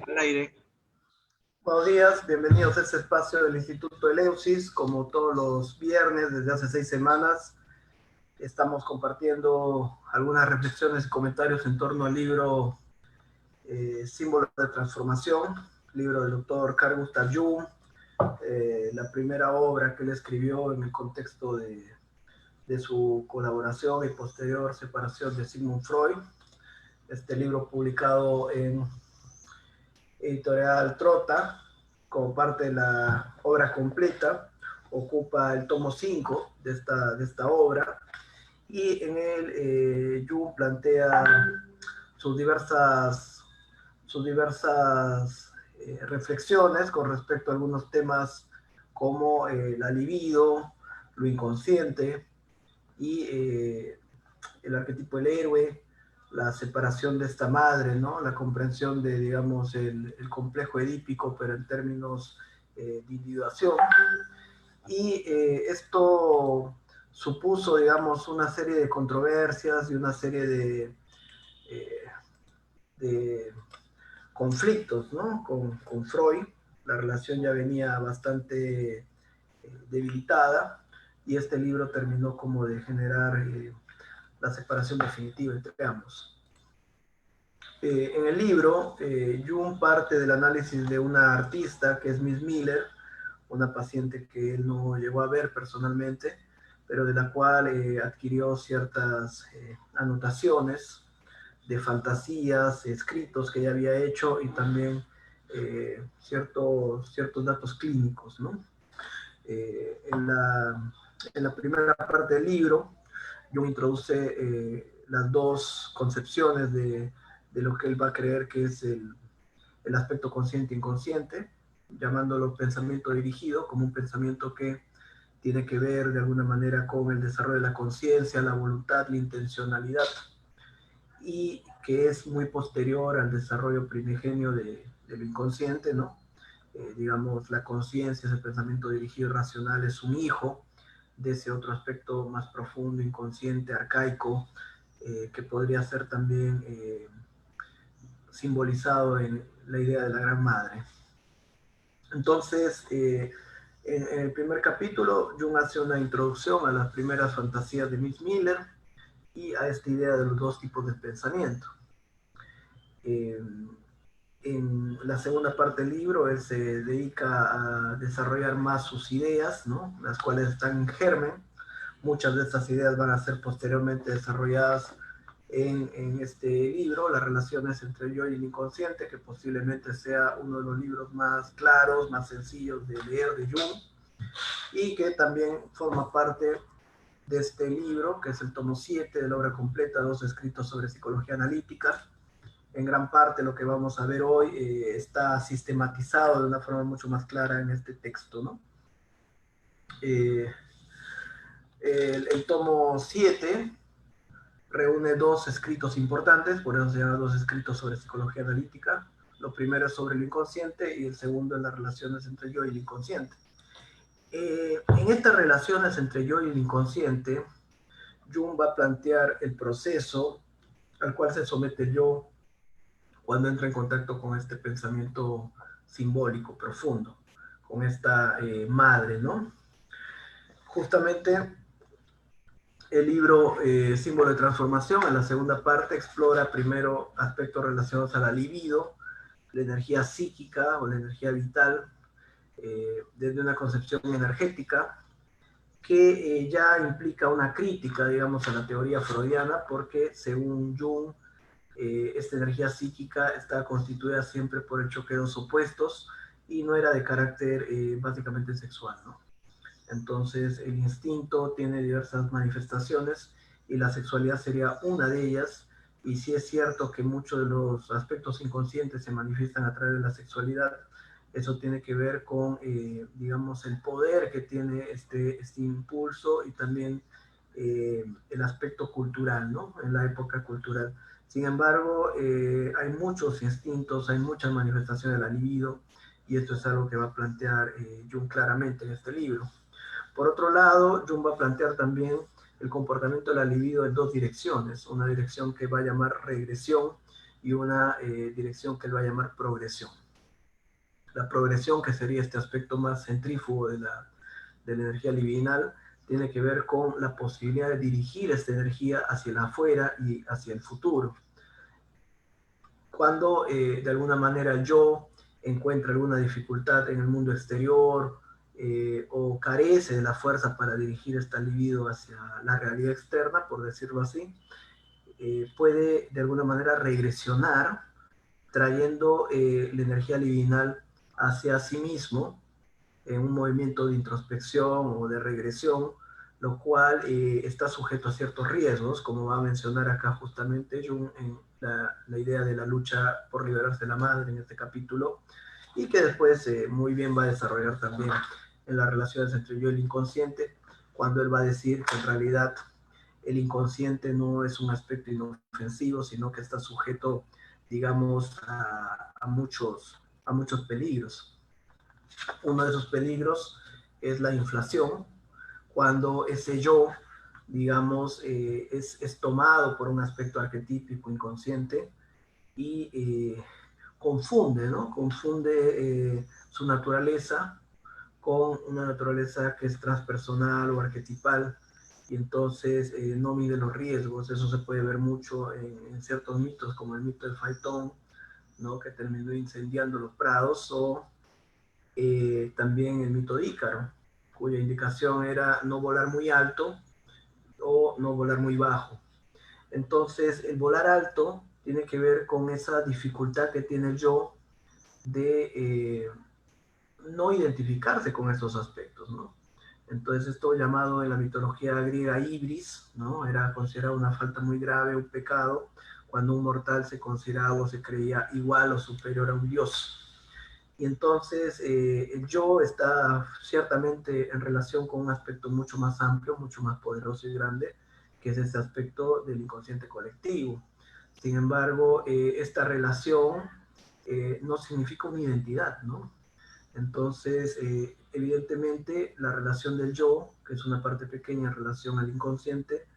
Al aire. Buenos días, bienvenidos a este espacio del Instituto Eleusis. Como todos los viernes, desde hace 6 semanas, estamos compartiendo algunas reflexiones y comentarios en torno al libro Símbolo de Transformación, libro del doctor Carl Gustav Jung, la primera obra que él escribió en el contexto de su colaboración y posterior separación de Sigmund Freud. Este libro publicado en editorial Trota, como parte de la obra completa, ocupa el tomo 5 de esta obra, y en él Jung plantea sus diversas reflexiones con respecto a algunos temas como la libido, lo inconsciente y el arquetipo del héroe, la separación de esta madre, ¿no? La comprensión de, digamos, el complejo edípico, pero en términos de individuación. Y esto supuso, digamos, una serie de controversias y una serie de conflictos, ¿no? Con Freud. La relación ya venía bastante debilitada y este libro terminó como de generar la separación definitiva entre ambos. En el libro, Jung parte del análisis de una artista que es Miss Miller, una paciente que él no llegó a ver personalmente, pero de la cual adquirió ciertas anotaciones de fantasías, escritos que ella había hecho y también ciertos datos clínicos, ¿no? En la primera parte del libro, Jung introduce las dos concepciones de lo que él va a creer que es el aspecto consciente e inconsciente, llamándolo pensamiento dirigido, como un pensamiento que tiene que ver de alguna manera con el desarrollo de la conciencia, la voluntad, la intencionalidad, y que es muy posterior al desarrollo primigenio de lo inconsciente, ¿no? Digamos, la conciencia, ese pensamiento dirigido y racional es un hijo de ese otro aspecto más profundo, inconsciente, arcaico, que podría ser también simbolizado en la idea de la Gran Madre. Entonces, en el primer capítulo, Jung hace una introducción a las primeras fantasías de Miss Miller y a esta idea de los dos tipos de pensamiento. En la segunda parte del libro, él se dedica a desarrollar más sus ideas, ¿no? Las cuales están en germen. Muchas de estas ideas van a ser posteriormente desarrolladas en este libro, las relaciones entre el yo y el inconsciente, que posiblemente sea uno de los libros más claros, más sencillos de leer de Jung, y que también forma parte de este libro, que es el tomo 7 de la obra completa, dos escritos sobre psicología analítica. En gran parte lo que vamos a ver hoy está sistematizado de una forma mucho más clara en este texto, ¿no? El tomo 7 reúne dos escritos importantes, por eso se llama dos escritos sobre psicología analítica. Lo primero es sobre el inconsciente y el segundo es las relaciones entre yo y el inconsciente. En estas relaciones entre yo y el inconsciente, Jung va a plantear el proceso al cual se somete el yo cuando entra en contacto con este pensamiento simbólico profundo, con esta madre, ¿no? Justamente el libro Símbolo de Transformación, en la segunda parte, explora primero aspectos relacionados a la libido, la energía psíquica o la energía vital, desde una concepción energética, que ya implica una crítica, digamos, a la teoría freudiana, porque según Jung, esta energía psíquica está constituida siempre por el choque de dos opuestos y no era de carácter básicamente sexual, ¿no? Entonces el instinto tiene diversas manifestaciones y la sexualidad sería una de ellas, y sí es cierto que muchos de los aspectos inconscientes se manifiestan a través de la sexualidad. Eso tiene que ver con, digamos, el poder que tiene este impulso y también el aspecto cultural, ¿no? En la época cultural. Sin embargo, hay muchos instintos, hay muchas manifestaciones de la libido, y esto es algo que va a plantear Jung claramente en este libro. Por otro lado, Jung va a plantear también el comportamiento de la libido en dos direcciones, una dirección que va a llamar regresión y una dirección que él va a llamar progresión. La progresión, que sería este aspecto más centrífugo de la energía libidinal, tiene que ver con la posibilidad de dirigir esta energía hacia el afuera y hacia el futuro. Cuando de alguna manera yo encuentro alguna dificultad en el mundo exterior o carece de la fuerza para dirigir esta libido hacia la realidad externa, por decirlo así, puede de alguna manera regresionar trayendo la energía libidinal hacia sí mismo en un movimiento de introspección o de regresión, lo cual está sujeto a ciertos riesgos, como va a mencionar acá justamente Jung en la idea de la lucha por liberarse de la madre en este capítulo, y que después muy bien va a desarrollar también en las relaciones entre yo y el inconsciente, cuando él va a decir que en realidad el inconsciente no es un aspecto inofensivo, sino que está sujeto, digamos, a muchos peligros. Uno de esos peligros es la inflación, cuando ese yo, digamos, es tomado por un aspecto arquetípico inconsciente y confunde, ¿no? Confunde su naturaleza con una naturaleza que es transpersonal o arquetipal, y entonces no mide los riesgos. Eso se puede ver mucho en ciertos mitos, como el mito del Faetón, ¿no? Que terminó incendiando los prados, o también el mito de Ícaro, cuya indicación era no volar muy alto o no volar muy bajo. Entonces, el volar alto tiene que ver con esa dificultad que tiene el yo de no identificarse con estos aspectos, ¿no? Entonces, esto llamado en la mitología griega ibris, ¿no? Era considerado una falta muy grave, un pecado, cuando un mortal se consideraba o se creía igual o superior a un dios. Y entonces el yo está ciertamente en relación con un aspecto mucho más amplio, mucho más poderoso y grande, que es este aspecto del inconsciente colectivo. Sin embargo, esta relación no significa una identidad, ¿no? Entonces, evidentemente, la relación del yo, que es una parte pequeña en relación al inconsciente,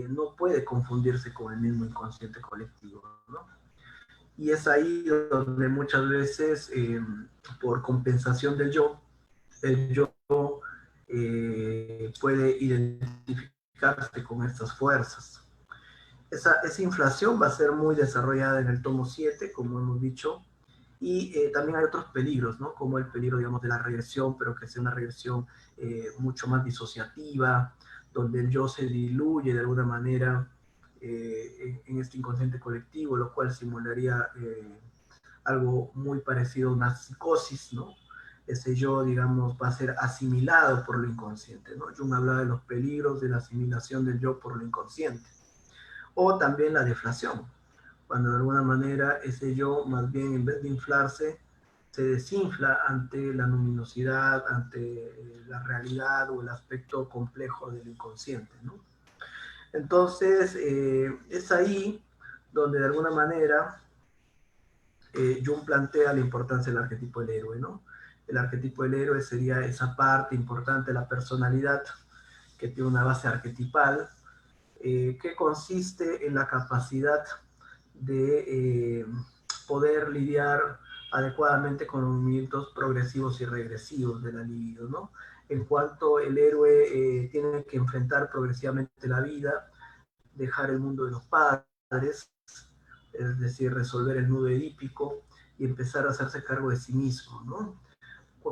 no puede confundirse con el mismo inconsciente colectivo, ¿no? Y es ahí donde muchas veces, por compensación del yo, el yo puede identificarse con estas fuerzas. Esa inflación va a ser muy desarrollada en el tomo 7, como hemos dicho, y también hay otros peligros, ¿no? Como el peligro, digamos, de la regresión, pero que sea una regresión mucho más disociativa, donde el yo se diluye de alguna manera en este inconsciente colectivo, lo cual simularía algo muy parecido a una psicosis, ¿no? Ese yo, digamos, va a ser asimilado por lo inconsciente, ¿no? Jung hablaba de los peligros de la asimilación del yo por lo inconsciente. O también la deflación, cuando de alguna manera ese yo, más bien en vez de inflarse, se desinfla ante la luminosidad, ante la realidad o el aspecto complejo del inconsciente, ¿no? Entonces, es ahí donde de alguna manera Jung plantea la importancia del arquetipo del héroe, ¿no? El arquetipo del héroe sería esa parte importante de la personalidad que tiene una base arquetipal, que consiste en la capacidad de poder lidiar adecuadamente con los movimientos progresivos y regresivos de la libido, ¿no? En cuanto el héroe tiene que enfrentar progresivamente la vida, dejar el mundo de los padres, es decir, resolver el nudo edípico y empezar a hacerse cargo de sí mismo, ¿no?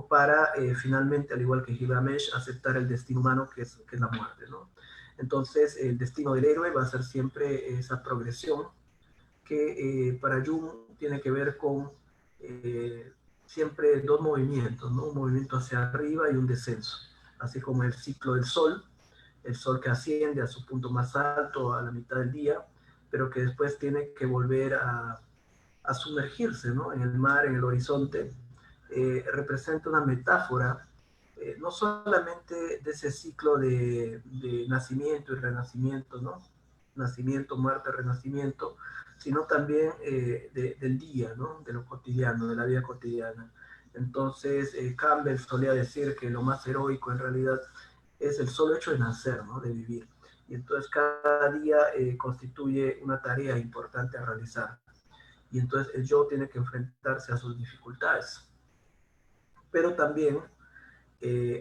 Para finalmente, al igual que Gilgamesh, aceptar el destino humano que es la muerte, ¿no? Entonces, el destino del héroe va a ser siempre esa progresión que para Jung tiene que ver con siempre dos movimientos, ¿no? Un movimiento hacia arriba y un descenso, así como el ciclo del sol, el sol que asciende a su punto más alto a la mitad del día, pero que después tiene que volver a sumergirse, ¿no? En el mar, en el horizonte, representa una metáfora no solamente de ese ciclo de nacimiento y renacimiento, ¿no? Nacimiento, muerte, renacimiento, sino también del día, ¿no? De lo cotidiano, de la vida cotidiana. Entonces, Campbell solía decir que lo más heroico en realidad es el solo hecho de nacer, ¿no? De vivir. Y entonces cada día constituye una tarea importante a realizar. y entonces el yo tiene que enfrentarse a sus dificultades. Pero también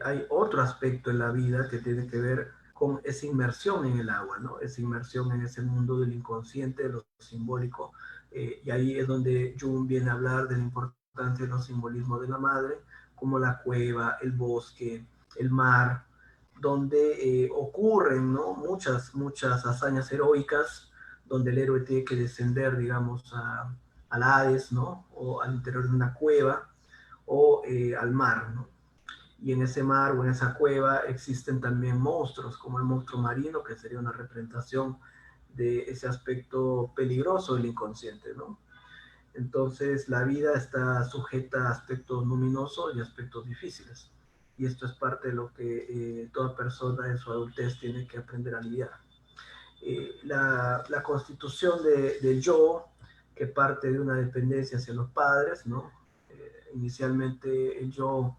hay otro aspecto en la vida que tiene que ver con esa inmersión en el agua, ¿no? Esa inmersión en ese mundo del inconsciente, de lo simbólico, y ahí es donde Jung viene a hablar de la importancia de los simbolismos de la madre, como la cueva, el bosque, el mar, donde ocurren, ¿no? Muchas hazañas heroicas, donde el héroe tiene que descender, digamos, al Hades, ¿no? O al interior de una cueva, o al mar, ¿no? Y en ese mar o en esa cueva existen también monstruos, como el monstruo marino, que sería una representación de ese aspecto peligroso del inconsciente, ¿no? Entonces la vida está sujeta a aspectos luminosos y aspectos difíciles. Y esto es parte de lo que toda persona en su adultez tiene que aprender a lidiar. La constitución del yo, que parte de una dependencia hacia los padres, ¿no? Inicialmente el yo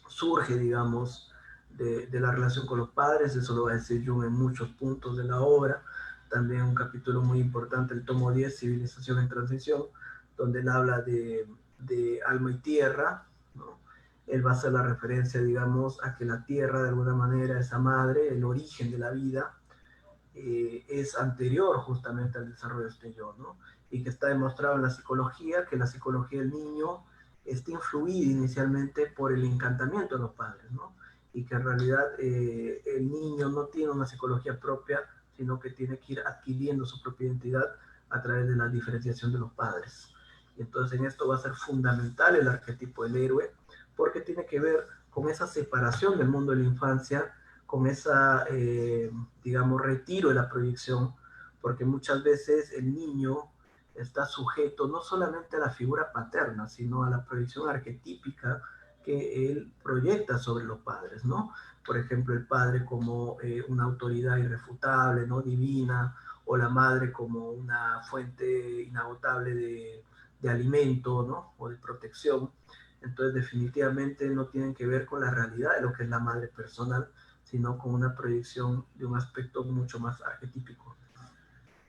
surge, digamos, de la relación con los padres, eso lo va a decir Jung en muchos puntos de la obra, también un capítulo muy importante, el tomo 10, Civilización en Transición, donde él habla de alma y tierra, ¿no? Él va a hacer la referencia, digamos, a que la tierra, de alguna manera, esa madre, el origen de la vida, es anterior justamente al desarrollo de este yo, ¿no? Y que está demostrado en la psicología, que la psicología del niño está influida inicialmente por el encantamiento de los padres, ¿no? Y que en realidad el niño no tiene una psicología propia, sino que tiene que ir adquiriendo su propia identidad a través de la diferenciación de los padres. Y entonces en esto va a ser fundamental el arquetipo del héroe, porque tiene que ver con esa separación del mundo de la infancia, con esa, digamos, retiro de la proyección, porque muchas veces el niño está sujeto no solamente a la figura paterna, sino a la proyección arquetípica que él proyecta sobre los padres, ¿no? Por ejemplo, el padre como una autoridad irrefutable, ¿no? Divina, o la madre como una fuente inagotable de alimento, ¿no? O de protección. Entonces, definitivamente no tienen que ver con la realidad de lo que es la madre personal, sino con una proyección de un aspecto mucho más arquetípico.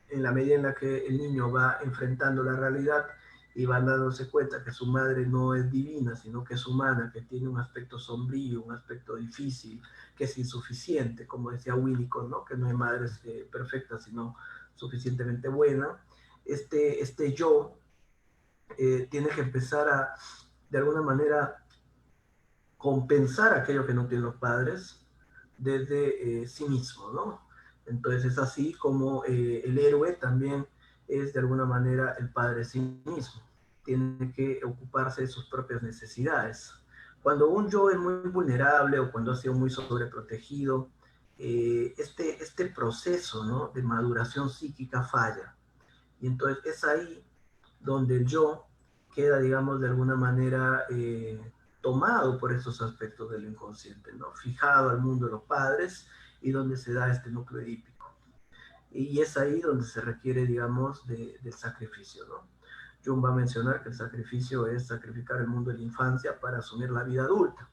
En la medida en la que el niño va enfrentando la realidad y va dándose cuenta que su madre no es divina, sino que es humana, que tiene un aspecto sombrío, un aspecto difícil, que es insuficiente, como decía Winnicott, ¿no? Que no hay madres perfectas, sino suficientemente buena. Este yo tiene que empezar a, de alguna manera, compensar aquello que no tienen los padres desde sí mismo, ¿no? Entonces es así como el héroe también es de alguna manera el padre de sí mismo. Tiene que ocuparse de sus propias necesidades. Cuando un yo es muy vulnerable o cuando ha sido muy sobreprotegido, este proceso, ¿no? De maduración psíquica falla. Y entonces es ahí donde el yo queda, digamos, de alguna manera tomado por esos aspectos del inconsciente, ¿no? Fijado al mundo de los padres y donde se da este núcleo edípico. Y es ahí donde se requiere, digamos, del sacrificio, ¿no? Jung va a mencionar que el sacrificio es sacrificar el mundo de la infancia para asumir la vida adulta.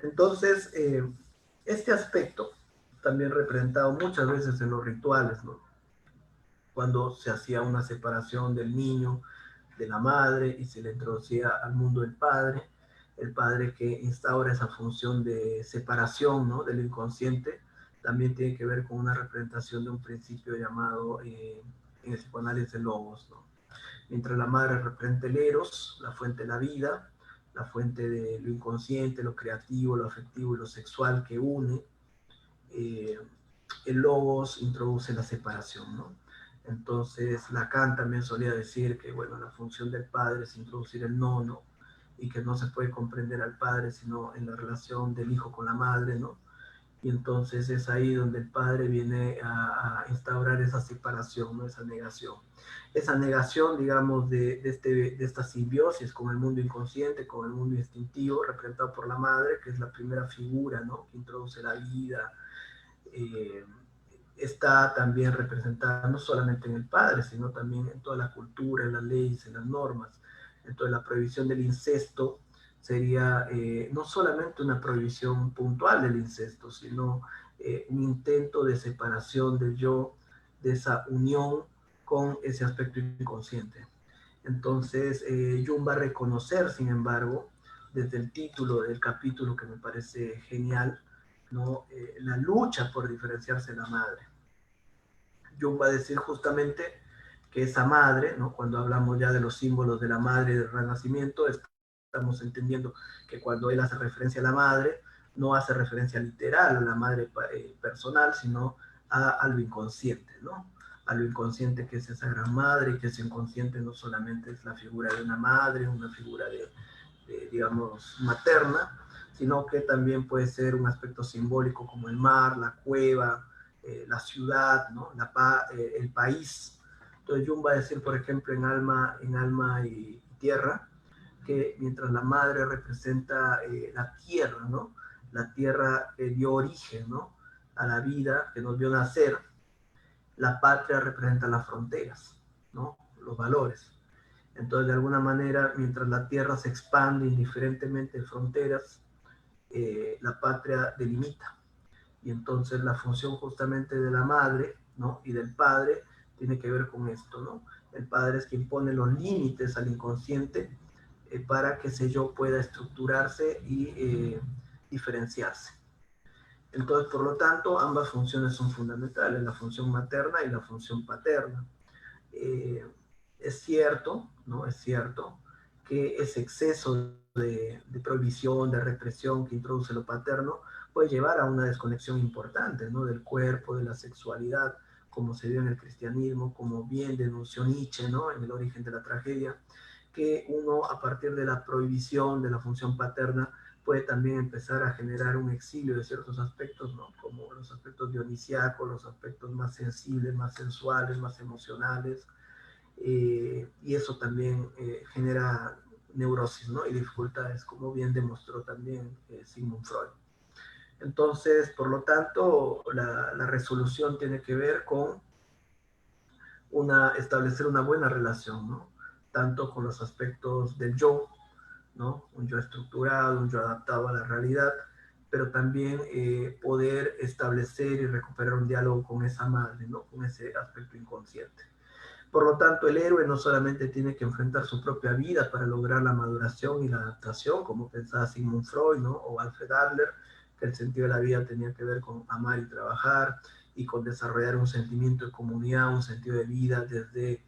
Entonces, este aspecto también representado muchas veces en los rituales, ¿no? Cuando se hacía una separación del niño de la madre y se le introducía al mundo del padre, el padre que instaura esa función de separación, ¿no? Del inconsciente, también tiene que ver con una representación de un principio llamado en el psicoanálisis de logos, ¿no? Mientras la madre representa el eros, la fuente de la vida, la fuente de lo inconsciente, lo creativo, lo afectivo y lo sexual que une, eh, el logos introduce la separación, ¿no? Entonces, Lacan también solía decir que, bueno, la función del padre es introducir el nono y que no se puede comprender al padre sino en la relación del hijo con la madre, ¿no? Y entonces es ahí donde el padre viene a instaurar esa separación, ¿no? Esa negación. Esa negación, digamos, de esta simbiosis con el mundo inconsciente, con el mundo instintivo, representado por la madre, que es la primera figura, ¿no? Que introduce la vida, eh, está también representada no solamente en el padre, sino también en toda la cultura, en las leyes, en las normas. Entonces la prohibición del incesto sería no solamente una prohibición puntual del incesto, sino un intento de separación del yo, de esa unión con ese aspecto inconsciente. Entonces, Jung va a reconocer, sin embargo, desde el título del capítulo, que me parece genial, ¿no? La lucha por diferenciarse de la madre. Jung va a decir justamente que esa madre, ¿no? Cuando hablamos ya de los símbolos de la madre del renacimiento, estamos entendiendo que cuando él hace referencia a la madre, no hace referencia literal a la madre personal, sino a lo inconsciente, ¿no? A lo inconsciente que es esa gran madre, y que ese inconsciente no solamente es la figura de una madre, una figura digamos, materna, sino que también puede ser un aspecto simbólico como el mar, la cueva, la ciudad, ¿no? El país. Entonces Jung va a decir, por ejemplo, en alma y tierra, que mientras la madre representa la tierra, ¿no? La tierra que dio origen, ¿no? A la vida, que nos vio nacer, la patria representa las fronteras, ¿no? Los valores. Entonces, de alguna manera, mientras la tierra se expande indiferentemente de fronteras, la patria delimita. Y entonces la función justamente de la madre, ¿no? Y del padre tiene que ver con esto, ¿no? El padre es quien pone los límites al inconsciente para que ese yo pueda estructurarse y diferenciarse. Entonces, por lo tanto, ambas funciones son fundamentales, la función materna y la función paterna. Eh, es cierto, ¿no? Es cierto que ese exceso de prohibición, de represión que introduce lo paterno puede llevar a una desconexión importante, ¿no? Del cuerpo, de la sexualidad, como se dio en el cristianismo, como bien denunció Nietzsche, ¿no? En El origen de la tragedia, que uno a partir de la prohibición de la función paterna puede también empezar a generar un exilio de ciertos aspectos, ¿no? Como los aspectos dionisíacos, los aspectos más sensibles, más sensuales, más emocionales, y eso también genera neurosis, ¿no? Y dificultades, como bien demostró también Sigmund Freud. Entonces, por lo tanto, la resolución tiene que ver con establecer una buena relación, ¿no? Tanto con los aspectos del yo, ¿no? Un yo estructurado, un yo adaptado a la realidad, pero también poder establecer y recuperar un diálogo con esa madre, ¿no? Con ese aspecto inconsciente. Por lo tanto, el héroe no solamente tiene que enfrentar su propia vida para lograr la maduración y la adaptación, como pensaba Sigmund Freud, ¿no? O Alfred Adler, que el sentido de la vida tenía que ver con amar y trabajar y con desarrollar un sentimiento de comunidad, un sentido de vida desde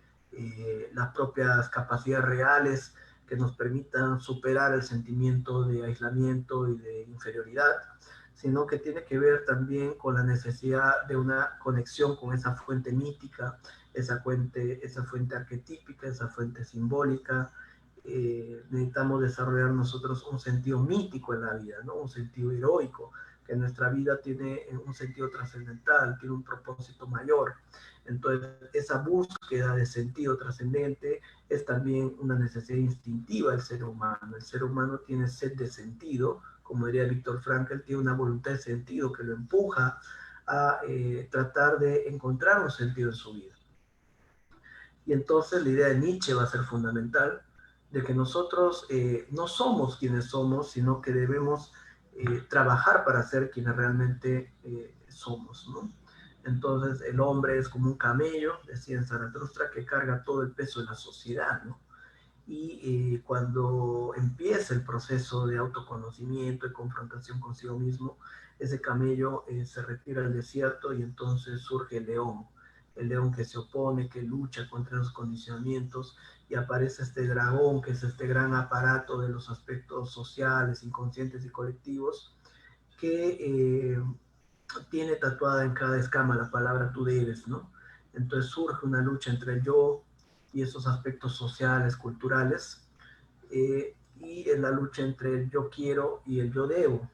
las propias capacidades reales que nos permitan superar el sentimiento de aislamiento y de inferioridad, sino que tiene que ver también con la necesidad de una conexión con esa fuente mítica, esa fuente arquetípica, esa fuente simbólica. Necesitamos desarrollar nosotros un sentido mítico en la vida, ¿no? Un sentido heroico, que en nuestra vida tiene un sentido trascendental, tiene un propósito mayor. Entonces, esa búsqueda de sentido trascendente es también una necesidad instintiva del ser humano. El ser humano tiene sed de sentido, como diría Víctor Frankl, tiene una voluntad de sentido que lo empuja a tratar de encontrar un sentido en su vida. Y entonces la idea de Nietzsche va a ser fundamental, de que nosotros no somos quienes somos, sino que debemos trabajar para ser quienes realmente somos, ¿no? Entonces el hombre es como un camello, decía en Zaratustra, que carga todo el peso de la sociedad, ¿no? Y cuando empieza el proceso de autoconocimiento y confrontación consigo mismo, ese camello se retira al desierto y entonces surge el león que se opone, que lucha contra los condicionamientos, y aparece este dragón, que es este gran aparato de los aspectos sociales, inconscientes y colectivos, que tiene tatuada en cada escama la palabra tú debes, ¿no? Entonces surge una lucha entre el yo y esos aspectos sociales, culturales, y en la lucha entre el yo quiero y el yo debo,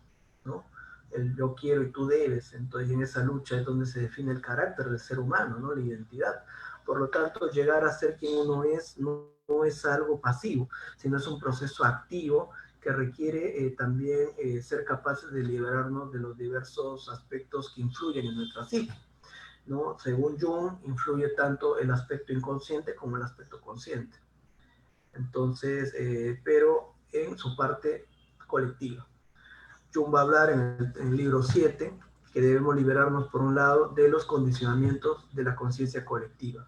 ¿no? El yo quiero y tú debes. Entonces, en esa lucha es donde se define el carácter del ser humano, ¿no? La identidad. Por lo tanto, llegar a ser quien uno es no es algo pasivo, sino es un proceso activo que requiere también ser capaces de liberarnos de los diversos aspectos que influyen en nuestra psique, ¿no? Según Jung, influye tanto el aspecto inconsciente como el aspecto consciente. Entonces, pero en su parte colectiva. Jung va a hablar en el libro 7 que debemos liberarnos, por un lado, de los condicionamientos de la conciencia colectiva,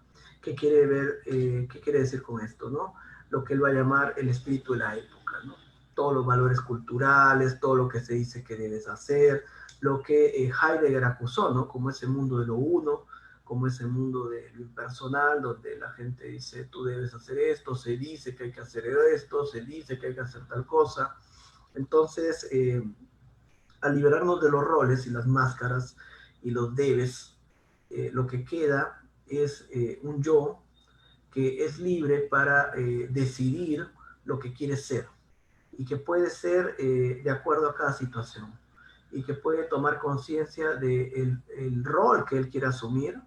¿qué quiere decir con esto, ¿no? Lo que él va a llamar el espíritu de la época, ¿no? Todos los valores culturales, todo lo que se dice que debes hacer, lo que Heidegger acusó, ¿no? Como ese mundo de lo uno, como ese mundo de lo impersonal, donde la gente dice, tú debes hacer esto, se dice que hay que hacer esto, se dice que hay que hacer tal cosa. Entonces, al liberarnos de los roles y las máscaras y los debes, lo que queda es un yo que es libre para decidir lo que quiere ser y que puede ser de acuerdo a cada situación y que puede tomar conciencia de el rol que él quiere asumir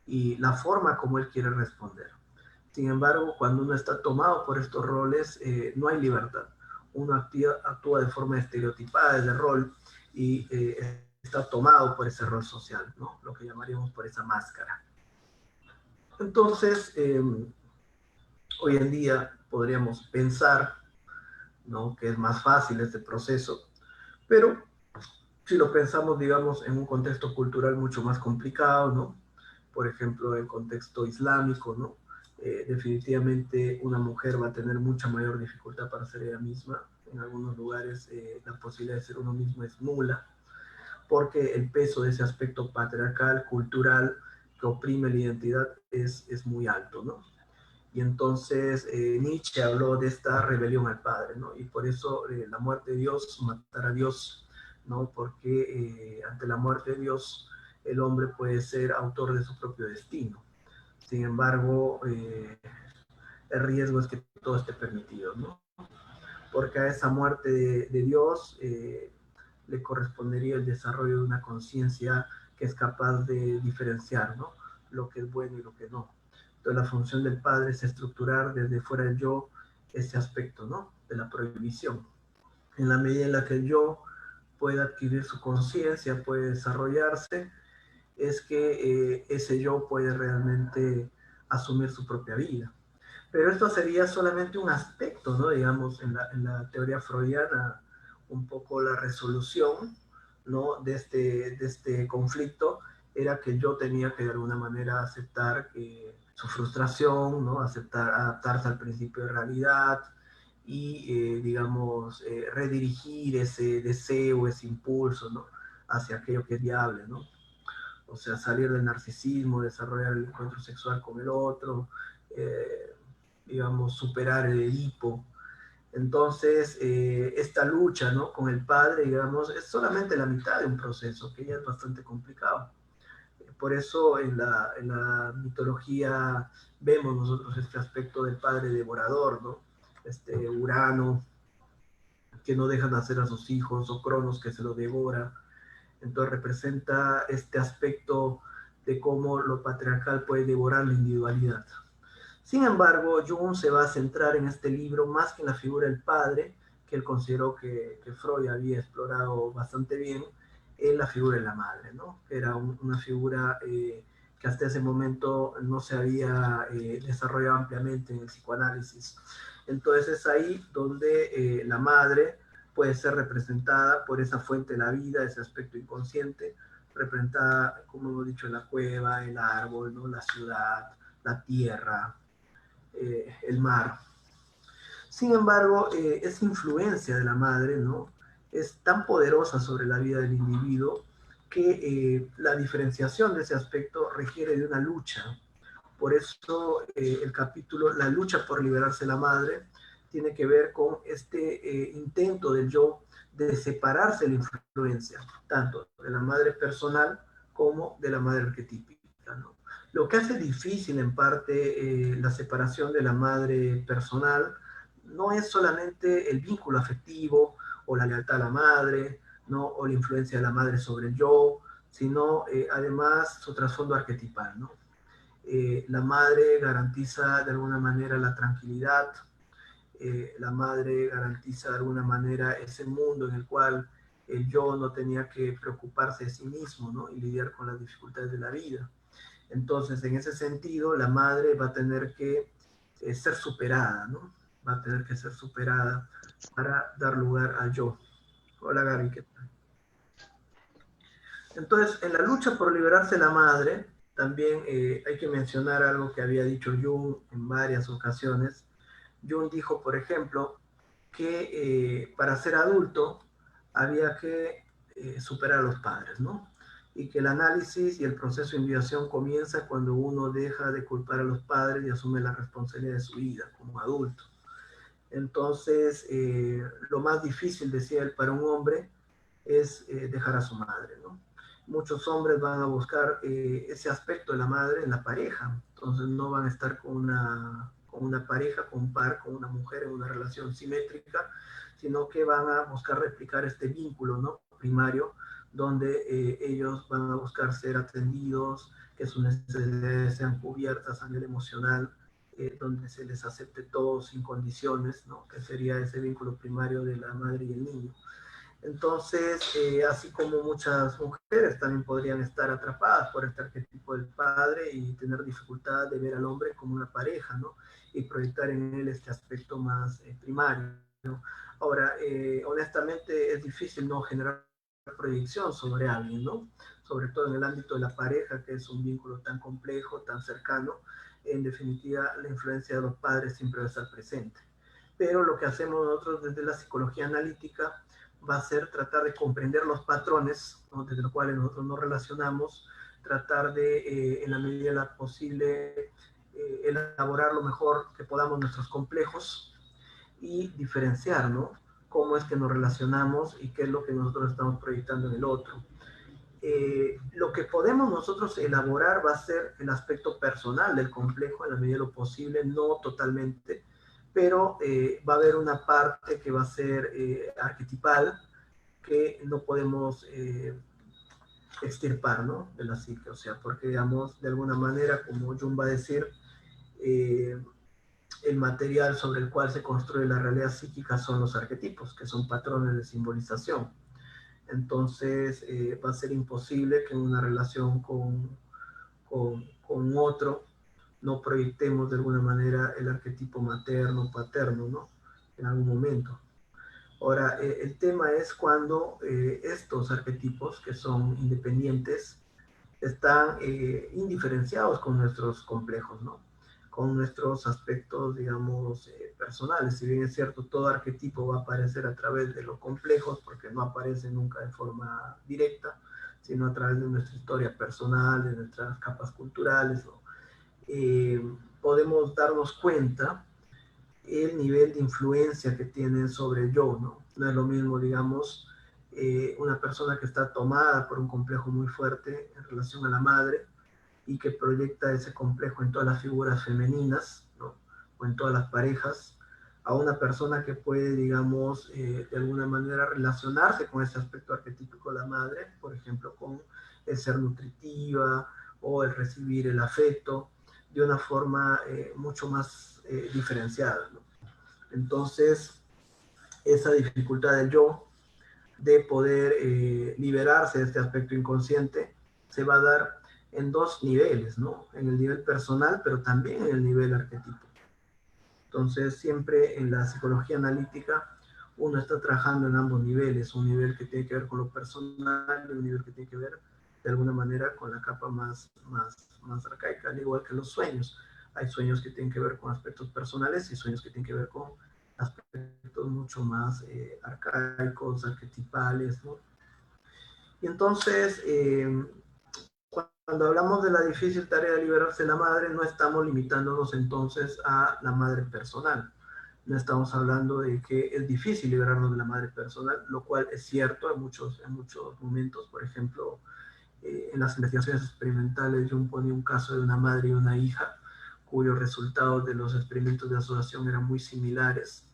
y la forma como él quiere responder. Sin embargo, cuando uno está tomado por estos roles, no hay libertad. Uno actúa de forma estereotipada de rol y está tomado por ese rol social, ¿no? Lo que llamaríamos por esa máscara. Entonces, hoy en día podríamos pensar, ¿no?, que es más fácil este proceso, pero si lo pensamos, digamos, en un contexto cultural mucho más complicado, ¿no? Por ejemplo, el contexto islámico, ¿no? Definitivamente una mujer va a tener mucha mayor dificultad para ser ella misma. En algunos lugares la posibilidad de ser uno mismo es nula, porque el peso de ese aspecto patriarcal, cultural, que oprime la identidad es muy alto, ¿no? Y entonces Nietzsche habló de esta rebelión al Padre, ¿no? Y por eso la muerte de Dios, matar a Dios, ¿no? Porque ante la muerte de Dios el hombre puede ser autor de su propio destino. Sin embargo, el riesgo es que todo esté permitido, ¿no? Porque a esa muerte de Dios le correspondería el desarrollo de una conciencia que es capaz de diferenciar, ¿no?, lo que es bueno y lo que no. Entonces la función del padre es estructurar desde fuera del yo ese aspecto, ¿no?, de la prohibición. En la medida en la que el yo puede adquirir su conciencia, puede desarrollarse, es que ese yo puede realmente asumir su propia vida. Pero esto sería solamente un aspecto, ¿no? Digamos, en la teoría freudiana, un poco la resolución, ¿no?, de este conflicto era que yo tenía que de alguna manera aceptar su frustración, ¿no?, aceptar, adaptarse al principio de realidad y, digamos, redirigir ese deseo, ese impulso, ¿no?, hacia aquello que es viable, ¿no? O sea, salir del narcisismo, desarrollar el encuentro sexual con el otro, eh, digamos, superar el Edipo. Entonces, esta lucha, ¿no?, con el padre, digamos, es solamente la mitad de un proceso que ya es bastante complicado. Por eso en la mitología vemos nosotros este aspecto del padre devorador, ¿no? Este Urano, que no deja nacer a sus hijos, o Cronos, que se lo devora. Entonces representa este aspecto de cómo lo patriarcal puede devorar la individualidad. Sin embargo, Jung se va a centrar en este libro más que en la figura del padre, que él consideró que Freud había explorado bastante bien, en la figura de la madre, ¿no? Era una figura que hasta ese momento no se había desarrollado ampliamente en el psicoanálisis. Entonces es ahí donde la madre puede ser representada por esa fuente de la vida, ese aspecto inconsciente, representada, como hemos dicho, en la cueva, el árbol, ¿no?, la ciudad, la tierra, el mar. Sin embargo, esa influencia de la madre, ¿no?, es tan poderosa sobre la vida del individuo que la diferenciación de ese aspecto requiere de una lucha. Por eso el capítulo La lucha por liberarse de la madre tiene que ver con este intento del yo de separarse de la influencia, tanto de la madre personal como de la madre arquetípica, ¿no? Lo que hace difícil en parte la separación de la madre personal no es solamente el vínculo afectivo o la lealtad a la madre, ¿no?, o la influencia de la madre sobre el yo, sino además su trasfondo arquetipal, ¿no? La madre garantiza de alguna manera la tranquilidad, la madre garantiza de alguna manera ese mundo en el cual el yo no tenía que preocuparse de sí mismo, ¿no?, y lidiar con las dificultades de la vida. Entonces, en ese sentido, la madre va a tener que ser superada, ¿no? Va a tener que ser superada para dar lugar al yo. Hola, Gaby, ¿qué tal? Entonces, en la lucha por liberarse la madre, también hay que mencionar algo que había dicho Jung en varias ocasiones. Jung dijo, por ejemplo, que para ser adulto había que superar a los padres, ¿no? Y que el análisis y el proceso de individuación comienza cuando uno deja de culpar a los padres y asume la responsabilidad de su vida como adulto. Entonces, lo más difícil, decía él, para un hombre es dejar a su madre, ¿no? Muchos hombres van a buscar ese aspecto de la madre en la pareja, entonces no van a estar con una pareja, con un par, con una mujer en una relación simétrica, sino que van a buscar replicar este vínculo, ¿no? Primario, donde ellos van a buscar ser atendidos, que sus necesidades sean cubiertas a nivel emocional, donde se les acepte todo sin condiciones, ¿no? Que sería ese vínculo primario de la madre y el niño. Entonces, así como muchas mujeres también podrían estar atrapadas por este arquetipo del padre y tener dificultad de ver al hombre como una pareja, ¿no? Y proyectar en él este aspecto más primario, ¿no? Ahora, honestamente es difícil no generar proyección sobre alguien, ¿no? Sobre todo en el ámbito de la pareja, que es un vínculo tan complejo, tan cercano. En definitiva, la influencia de los padres siempre va a estar presente. Pero lo que hacemos nosotros desde la psicología analítica va a ser tratar de comprender los patrones, ¿no? Desde los cuales nosotros nos relacionamos, tratar de, en la medida de la posible, elaborar lo mejor que podamos nuestros complejos y diferenciar, ¿no? Cómo es que nos relacionamos y qué es lo que nosotros estamos proyectando en el otro. Lo que podemos nosotros elaborar va a ser el aspecto personal del complejo en la medida de lo posible, no totalmente, pero va a haber una parte que va a ser arquetipal que no podemos extirpar, ¿no? De la psique, o sea, porque digamos, de alguna manera, como Jung va a decir, eh, el material sobre el cual se construye la realidad psíquica son los arquetipos, que son patrones de simbolización. Entonces va a ser imposible que en una relación con otro no proyectemos de alguna manera el arquetipo materno, paterno, ¿no? En algún momento. Ahora, el tema es cuando estos arquetipos, que son independientes, están indiferenciados con nuestros complejos, ¿no? Con nuestros aspectos, digamos, personales. Si bien es cierto, todo arquetipo va a aparecer a través de los complejos, porque no aparece nunca de forma directa, sino a través de nuestra historia personal, de nuestras capas culturales, ¿no? Podemos darnos cuenta el nivel de influencia que tienen sobre el yo, ¿no? No es lo mismo, digamos, una persona que está tomada por un complejo muy fuerte en relación a la madre y que proyecta ese complejo en todas las figuras femeninas, ¿no? O en todas las parejas, a una persona que puede, digamos, de alguna manera relacionarse con ese aspecto arquetípico de la madre, por ejemplo, con el ser nutritiva o el recibir el afecto de una forma mucho más diferenciada, ¿no? Entonces, esa dificultad del yo de poder liberarse de este aspecto inconsciente se va a dar en dos niveles, ¿no? En el nivel personal, pero también en el nivel arquetipo. Entonces, siempre en la psicología analítica uno está trabajando en ambos niveles, un nivel que tiene que ver con lo personal y un nivel que tiene que ver de alguna manera con la capa más arcaica, al igual que los sueños. Hay sueños que tienen que ver con aspectos personales y sueños que tienen que ver con aspectos mucho más arcaicos, arquetipales, ¿no? Y entonces, cuando hablamos de la difícil tarea de liberarse de la madre, no estamos limitándonos entonces a la madre personal. No estamos hablando de que es difícil liberarnos de la madre personal, lo cual es cierto en muchos momentos. Por ejemplo, en las investigaciones experimentales, Jung ponía un caso de una madre y una hija, cuyos resultados de los experimentos de asociación eran muy similares.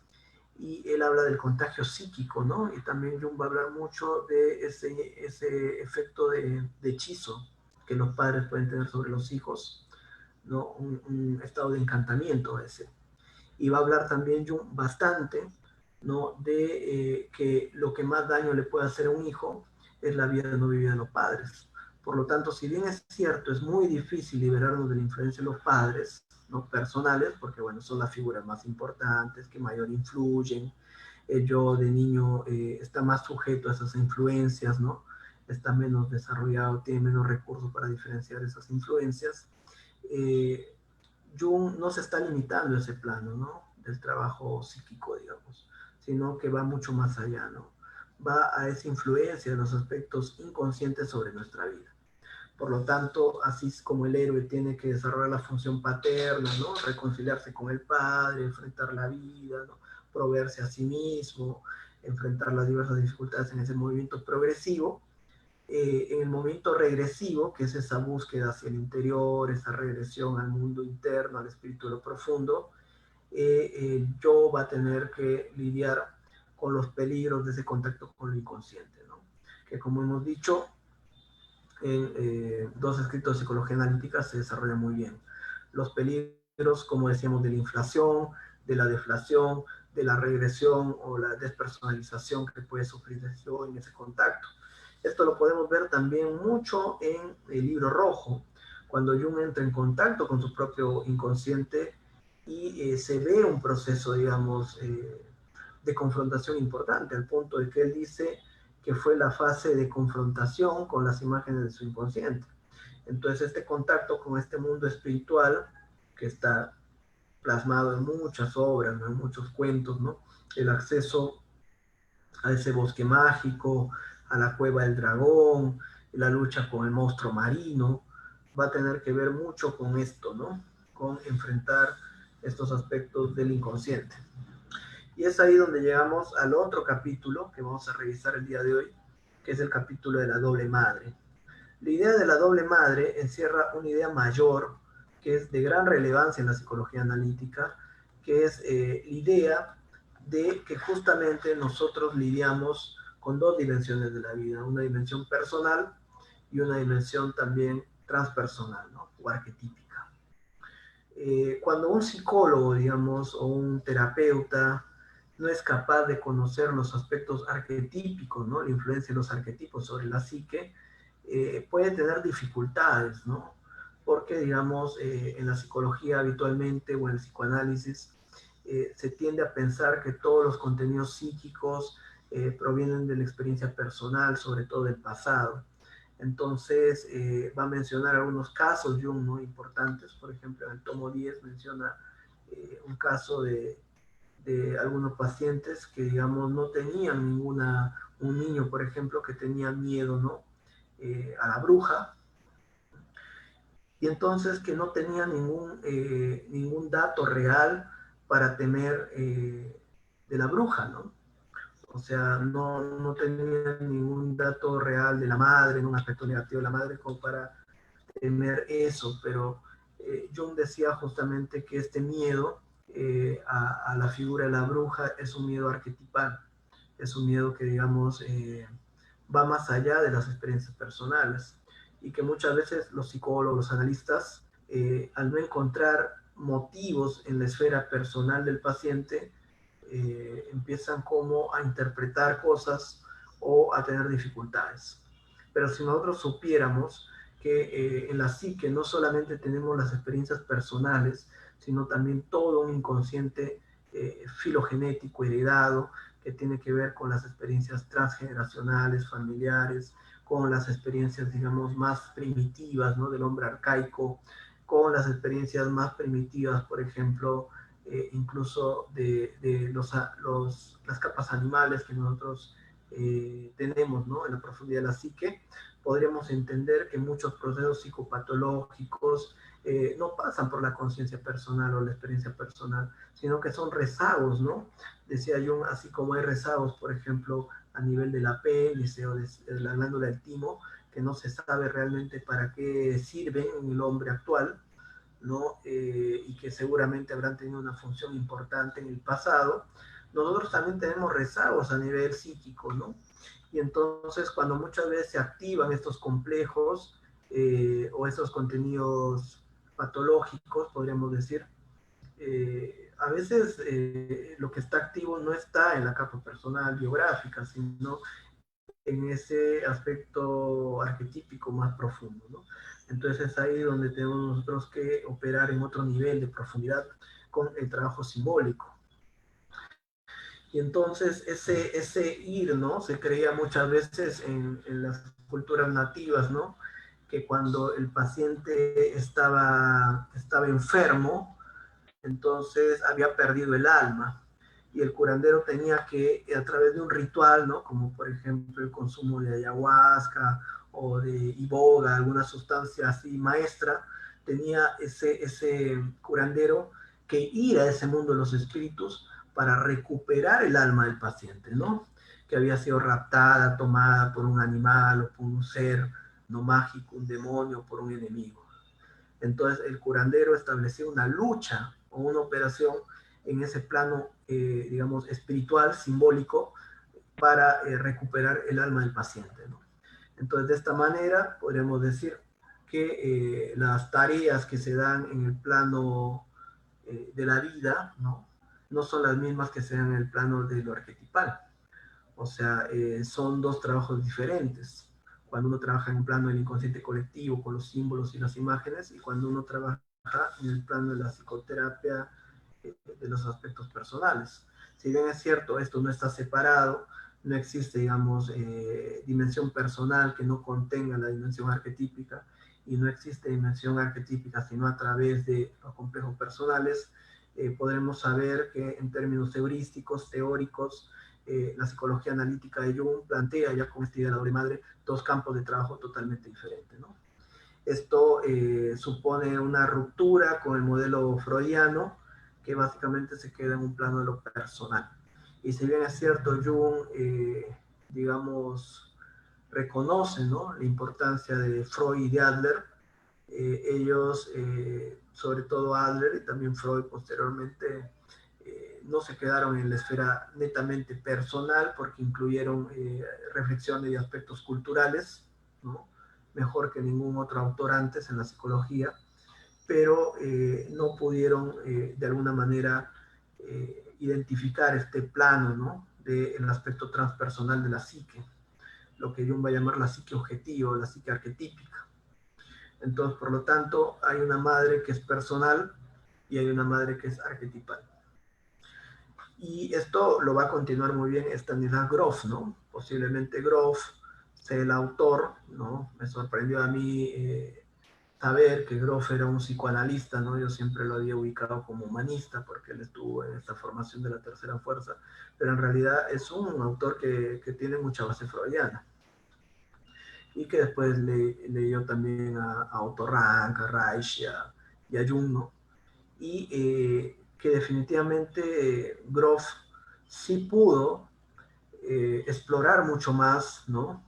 Y él habla del contagio psíquico, ¿no? Y también Jung va a hablar mucho de ese efecto de hechizo que los padres pueden tener sobre los hijos, ¿no? Un estado de encantamiento ese. Y va a hablar también Jung bastante, ¿no? De que lo que más daño le puede hacer a un hijo es la vida no vivida de los padres. Por lo tanto, si bien es cierto, es muy difícil liberarnos de la influencia de los padres, ¿no? Personales, porque bueno, son las figuras más importantes, que mayor influyen. El yo de niño está más sujeto a esas influencias, ¿no? está menos desarrollado, tiene menos recursos para diferenciar esas influencias, Jung no se está limitando a ese plano, ¿no? Del trabajo psíquico, digamos, sino que va mucho más allá, ¿no? Va a esa influencia de los aspectos inconscientes sobre nuestra vida. Por lo tanto, así es como el héroe tiene que desarrollar la función paterna, ¿no? Reconciliarse con el padre, enfrentar la vida, ¿no? Proveerse a sí mismo, enfrentar las diversas dificultades en ese movimiento progresivo. En el movimiento regresivo, que es esa búsqueda hacia el interior, esa regresión al mundo interno, al espíritu de lo profundo, yo va a tener que lidiar con los peligros de ese contacto con lo inconsciente, ¿no? Que como hemos dicho, en dos escritos de psicología analítica se desarrolla muy bien. Los peligros, como decíamos, de la inflación, de la deflación, de la regresión o la despersonalización que puede sufrir yo en ese contacto. Esto lo podemos ver también mucho en el libro rojo, cuando Jung entra en contacto con su propio inconsciente y se ve un proceso, digamos, de confrontación importante, al punto de que él dice que fue la fase de confrontación con las imágenes de su inconsciente. Entonces, este contacto con este mundo espiritual, que está plasmado en muchas obras, ¿no? En muchos cuentos, ¿no? El acceso a ese bosque mágico, a la cueva del dragón, la lucha con el monstruo marino, va a tener que ver mucho con esto, ¿no? Con enfrentar estos aspectos del inconsciente. Y es ahí donde llegamos al otro capítulo que vamos a revisar el día de hoy, que es el capítulo de la doble madre. La idea de la doble madre encierra una idea mayor que es de gran relevancia en la psicología analítica, que es la idea de que justamente nosotros lidiamos con dos dimensiones de la vida, una dimensión personal y una dimensión también transpersonal, ¿no? O arquetípica. Cuando un psicólogo, digamos, o un terapeuta no es capaz de conocer los aspectos arquetípicos, ¿no? La influencia de los arquetipos sobre la psique, puede tener dificultades, ¿no? Porque, digamos, en la psicología habitualmente o en el psicoanálisis se tiende a pensar que todos los contenidos psíquicos provienen de la experiencia personal, sobre todo del pasado. Entonces, va a mencionar algunos casos, Jung, ¿no? Importantes. Por ejemplo, en el tomo 10 menciona un caso de algunos pacientes que, digamos, no tenían un niño, por ejemplo, que tenía miedo, ¿no? A la bruja, y entonces que no tenía ningún dato real para temer de la bruja, ¿no? O sea, no tenía ningún dato real de la madre, en un aspecto negativo de la madre, como para temer eso, pero Jung decía justamente que este miedo a la figura de la bruja es un miedo arquetipal, es un miedo que, digamos, va más allá de las experiencias personales y que muchas veces los psicólogos, los analistas, al no encontrar motivos en la esfera personal del paciente, empiezan como a interpretar cosas o a tener dificultades. Pero si nosotros supiéramos que en la psique no solamente tenemos las experiencias personales, sino también todo un inconsciente filogenético heredado que tiene que ver con las experiencias transgeneracionales, familiares, con las experiencias, digamos, más primitivas, ¿no? Del hombre arcaico, con las experiencias más primitivas, por ejemplo, incluso de las capas animales que nosotros tenemos, ¿no? En la profundidad de la psique, podríamos entender que muchos procesos psicopatológicos no pasan por la conciencia personal o la experiencia personal, sino que son rezagos, ¿no? Decía Jung, así como hay rezagos, por ejemplo, a nivel del apéndice o de la glándula del timo, que no se sabe realmente para qué sirven en el hombre actual, ¿no? Y que seguramente habrán tenido una función importante en el pasado. Nosotros también tenemos rezagos a nivel psíquico, ¿no? Y entonces cuando muchas veces se activan estos complejos o estos contenidos patológicos, podríamos decir, a veces lo que está activo no está en la capa personal biográfica, sino en ese aspecto arquetípico más profundo, ¿no? Entonces es ahí donde tenemos nosotros que operar en otro nivel de profundidad con el trabajo simbólico. Y entonces ese ir, ¿no? Se creía muchas veces en las culturas nativas, ¿no? Que cuando el paciente estaba enfermo, entonces había perdido el alma. Y el curandero tenía que, a través de un ritual, ¿no? Como por ejemplo el consumo de ayahuasca o de iboga, alguna sustancia así maestra, tenía ese curandero que ir a ese mundo de los espíritus para recuperar el alma del paciente, ¿no? Que había sido raptada, tomada por un animal o por un ser no mágico, un demonio, por un enemigo. Entonces el curandero estableció una lucha o una operación en ese plano, digamos, espiritual, simbólico, para recuperar el alma del paciente, ¿no? Entonces, de esta manera, podemos decir que las tareas que se dan en el plano de la vida, ¿no? No son las mismas que se dan en el plano de lo arquetipal. O sea, son dos trabajos diferentes. Cuando uno trabaja en el plano del inconsciente colectivo, con los símbolos y las imágenes, y cuando uno trabaja en el plano de la psicoterapia, de los aspectos personales. Si bien es cierto, esto no está separado, no existe, digamos, dimensión personal que no contenga la dimensión arquetípica, y no existe dimensión arquetípica sino a través de los complejos personales, podremos saber que en términos heurísticos, teóricos, la psicología analítica de Jung plantea ya con esta idea de la doble madre dos campos de trabajo totalmente diferentes, ¿no? Esto supone una ruptura con el modelo freudiano, que básicamente se queda en un plano de lo personal. Y si bien es cierto, Jung, digamos, reconoce, ¿no?, la importancia de Freud y de Adler, ellos, sobre todo Adler y también Freud posteriormente, no se quedaron en la esfera netamente personal porque incluyeron reflexiones y aspectos culturales, ¿no?, mejor que ningún otro autor antes en la psicología, pero no pudieron de alguna manera identificar este plano, ¿no?, del aspecto transpersonal de la psique, lo que Jung va a llamar la psique objetiva, la psique arquetípica. Entonces, por lo tanto, hay una madre que es personal y hay una madre que es arquetipal. Y esto lo va a continuar muy bien Stanislav Grof, ¿no? Posiblemente Grof sea el autor, ¿no? Me sorprendió a mí saber que Grof era un psicoanalista, ¿no? Yo siempre lo había ubicado como humanista porque él estuvo en esta formación de la tercera fuerza, pero en realidad es un autor que tiene mucha base freudiana y que después leyó también a Otto Rank, a Reich y a Jung, ¿no? Y que definitivamente Grof sí pudo explorar mucho más, ¿no?,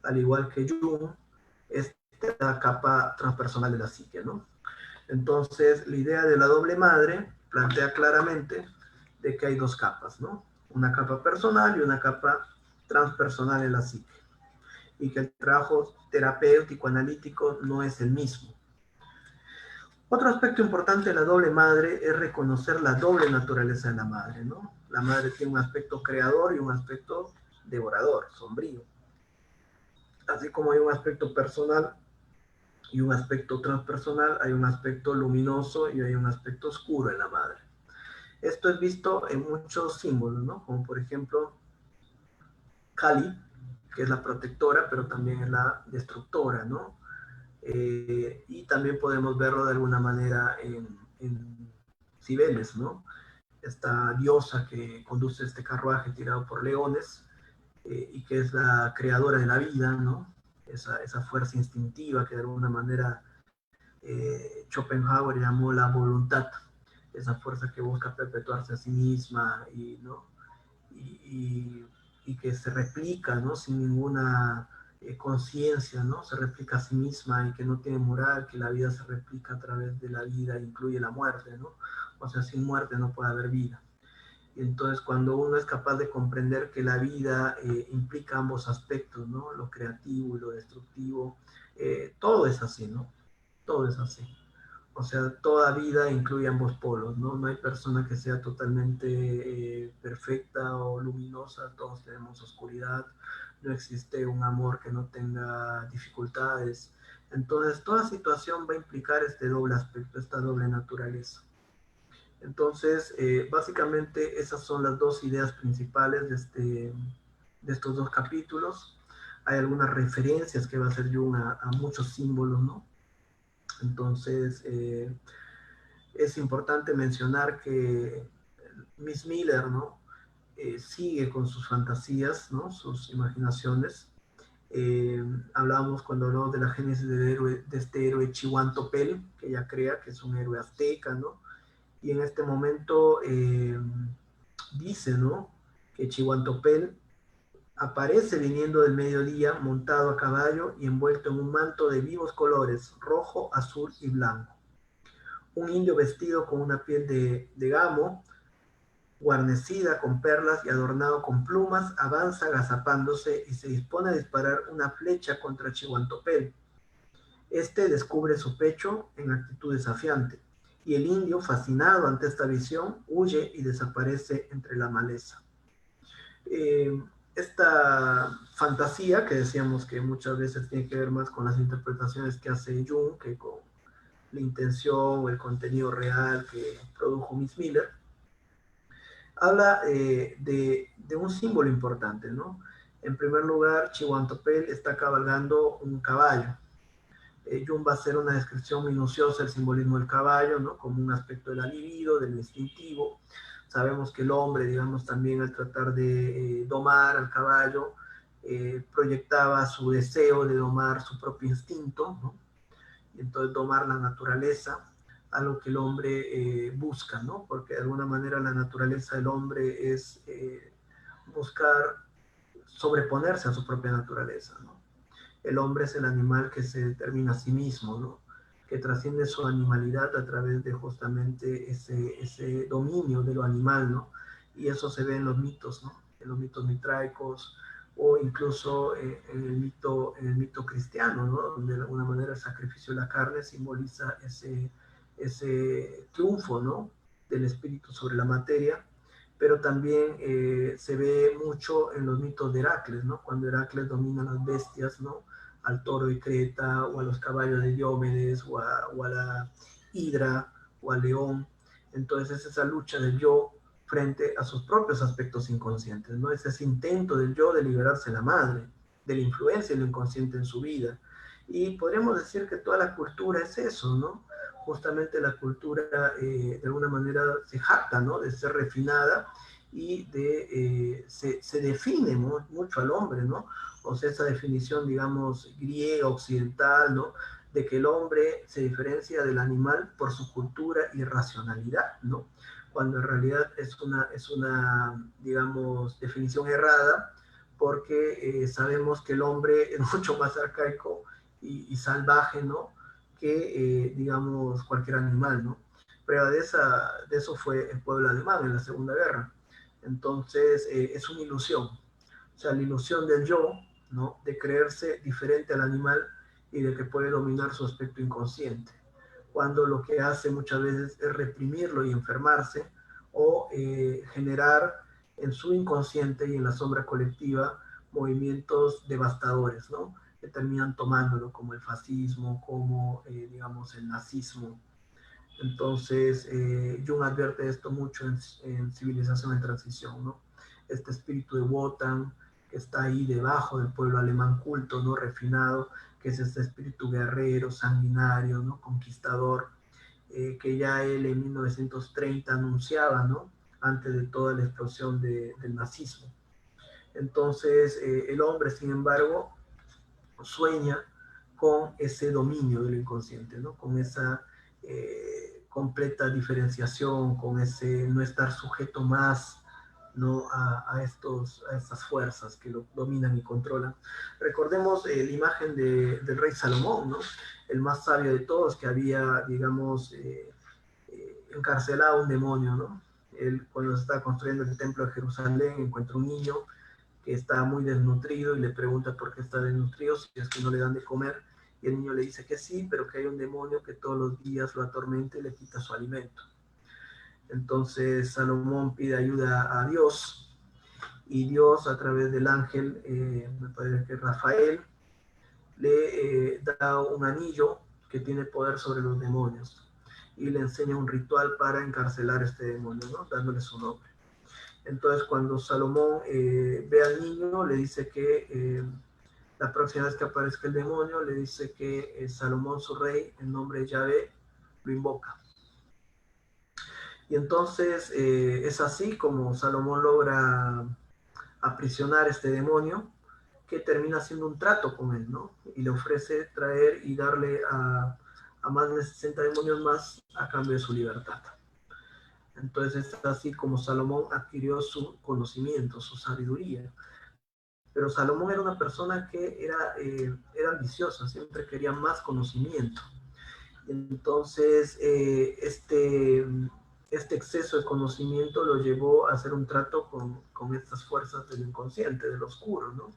al igual que Jung, esta capa transpersonal de la psique, ¿no? Entonces, la idea de la doble madre plantea claramente de que hay dos capas, ¿no? Una capa personal y una capa transpersonal en la psique, y que el trabajo terapéutico analítico no es el mismo. Otro aspecto importante de la doble madre es reconocer la doble naturaleza de la madre, ¿no? La madre tiene un aspecto creador y un aspecto devorador, sombrío. Así como hay un aspecto personal y un aspecto transpersonal, hay un aspecto luminoso y hay un aspecto oscuro en la madre. Esto es visto en muchos símbolos, ¿no? Como por ejemplo Kali, que es la protectora, pero también es la destructora, ¿no? Y también podemos verlo de alguna manera en Cibeles, ¿no? Esta diosa que conduce este carruaje tirado por leones, y que es la creadora de la vida, ¿no? Esa fuerza instintiva que de alguna manera Schopenhauer llamó la voluntad, esa fuerza que busca perpetuarse a sí misma y, ¿no?, y que se replica, ¿no?, sin ninguna conciencia, ¿no? Se replica a sí misma y que no tiene moral, que la vida se replica a través de la vida, incluye la muerte, ¿no? O sea, sin muerte no puede haber vida. Y entonces cuando uno es capaz de comprender que la vida implica ambos aspectos, ¿no?, lo creativo y lo destructivo, todo es así, ¿no? Todo es así. O sea, toda vida incluye ambos polos, ¿no? No hay persona que sea totalmente perfecta o luminosa, todos tenemos oscuridad, no existe un amor que no tenga dificultades. Entonces, toda situación va a implicar este doble aspecto, esta doble naturaleza. Entonces, básicamente esas son las dos ideas principales de estos dos capítulos. Hay algunas referencias que va a hacer Jung a muchos símbolos, ¿no? Entonces, es importante mencionar que Miss Miller, ¿no? Sigue con sus fantasías, ¿no? Sus imaginaciones. Eh, Hablábamos cuando hablamos de la génesis del héroe, de este héroe Chihuantopel, que ella crea que es un héroe azteca, ¿no? Y en este momento dice, ¿no? Que Chihuantopel aparece viniendo del mediodía montado a caballo y envuelto en un manto de vivos colores, rojo, azul y blanco. Un indio vestido con una piel de gamo, guarnecida con perlas y adornado con plumas, avanza agazapándose y se dispone a disparar una flecha contra Chihuantopel. Este descubre su pecho en actitud desafiante, y el indio, fascinado ante esta visión, huye y desaparece entre la maleza. Esta fantasía, que decíamos que muchas veces tiene que ver más con las interpretaciones que hace Jung que con la intención o el contenido real que produjo Miss Miller, habla de un símbolo importante, ¿no? En primer lugar, Chihuantopel está cabalgando un caballo. Jung va a hacer una descripción minuciosa del simbolismo del caballo, ¿no? Como un aspecto del libido, del instintivo. Sabemos que el hombre, digamos, también al tratar de domar al caballo, proyectaba su deseo de domar su propio instinto, ¿no? Y entonces domar la naturaleza, algo que el hombre busca, ¿no? Porque de alguna manera la naturaleza del hombre es buscar sobreponerse a su propia naturaleza, ¿no? El hombre es el animal que se determina a sí mismo, ¿no? Que trasciende su animalidad a través de justamente ese dominio de lo animal, ¿no? Y eso se ve en los mitos, ¿no? En los mitos mitraicos o incluso en el mito cristiano, ¿no? Donde de alguna manera el sacrificio de la carne simboliza ese triunfo, ¿no? Del espíritu sobre la materia, pero también se ve mucho en los mitos de Heracles, ¿no? Cuando Heracles domina las bestias, ¿no? Al toro de Creta, o a los caballos de Diomedes, o a la hidra, o al león. Entonces es esa lucha del yo frente a sus propios aspectos inconscientes, ¿no? Es ese intento del yo de liberarse de la madre, de la influencia del inconsciente en su vida. Y podríamos decir que toda la cultura es eso, ¿no? Justamente la cultura de alguna manera se jacta, ¿no? De ser refinada y se define mucho al hombre, ¿no? O sea, esa definición, digamos, griega, occidental, ¿no? De que el hombre se diferencia del animal por su cultura y racionalidad, ¿no? Cuando en realidad es una digamos, definición errada, porque sabemos que el hombre es mucho más arcaico y salvaje, ¿no? Que, digamos, cualquier animal, ¿no? Prueba de eso fue el pueblo alemán en la Segunda Guerra. Entonces, es una ilusión. O sea, la ilusión del yo, ¿no? De creerse diferente al animal y de que puede dominar su aspecto inconsciente, cuando lo que hace muchas veces es reprimirlo y enfermarse, o generar en su inconsciente y en la sombra colectiva movimientos devastadores, ¿no? Que terminan tomándolo como el fascismo, como, digamos, el nazismo. Entonces, Jung advierte esto mucho en Civilización en Transición, ¿no? Este espíritu de Wotan, que está ahí debajo del pueblo alemán culto, ¿no? Refinado, que es este espíritu guerrero, sanguinario, ¿no? Conquistador, que ya él en 1930 anunciaba, ¿no? Antes de toda la explosión del nazismo. Entonces, el hombre, sin embargo, sueña con ese dominio del inconsciente, ¿no? Con esa completa diferenciación, con ese no estar sujeto más, ¿no? a estas fuerzas que lo dominan y controlan. Recordemos la imagen del rey Salomón, ¿no? El más sabio de todos, que había, digamos, encarcelado a un demonio, ¿no? Él, cuando se estaba construyendo el templo de Jerusalén, encuentra un niño que está muy desnutrido y le pregunta por qué está desnutrido, si es que no le dan de comer, y el niño le dice que sí, pero que hay un demonio que todos los días lo atormenta y le quita su alimento. Entonces Salomón pide ayuda a Dios, y Dios, a través del ángel, me parece que Rafael, le da un anillo que tiene poder sobre los demonios. y le enseña un ritual para encarcelar a este demonio, ¿no? Dándole su nombre. Entonces, cuando Salomón ve al niño, le dice que la próxima vez que aparezca el demonio, le dice que Salomón, su rey, en nombre de Yahvé, lo invoca. Y entonces es así como Salomón logra aprisionar a este demonio, que termina haciendo un trato con él, ¿no? Y le ofrece traer y darle a más de 60 demonios más a cambio de su libertad. Entonces es así como Salomón adquirió su conocimiento, su sabiduría. Pero Salomón era una persona que era ambiciosa, siempre quería más conocimiento. Entonces, este exceso de conocimiento lo llevó a hacer un trato con estas fuerzas del inconsciente, del oscuro, ¿no?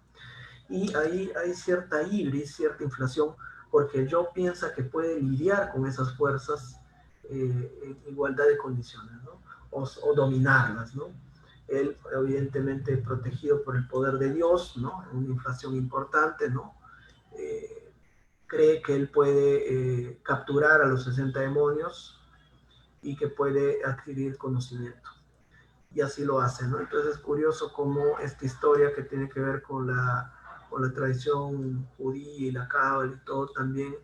Y ahí hay cierta ibris, cierta inflación, porque el yo piensa que puede lidiar con esas fuerzas en igualdad de condiciones, ¿no? O dominarlas, ¿no? Él, evidentemente, protegido por el poder de Dios, ¿no? Una inflación importante, ¿no? Cree que él puede capturar a los 60 demonios y que puede adquirir conocimiento. Y así lo hace, ¿no? Entonces es curioso cómo esta historia que tiene que ver con la tradición judía y la cábala y todo también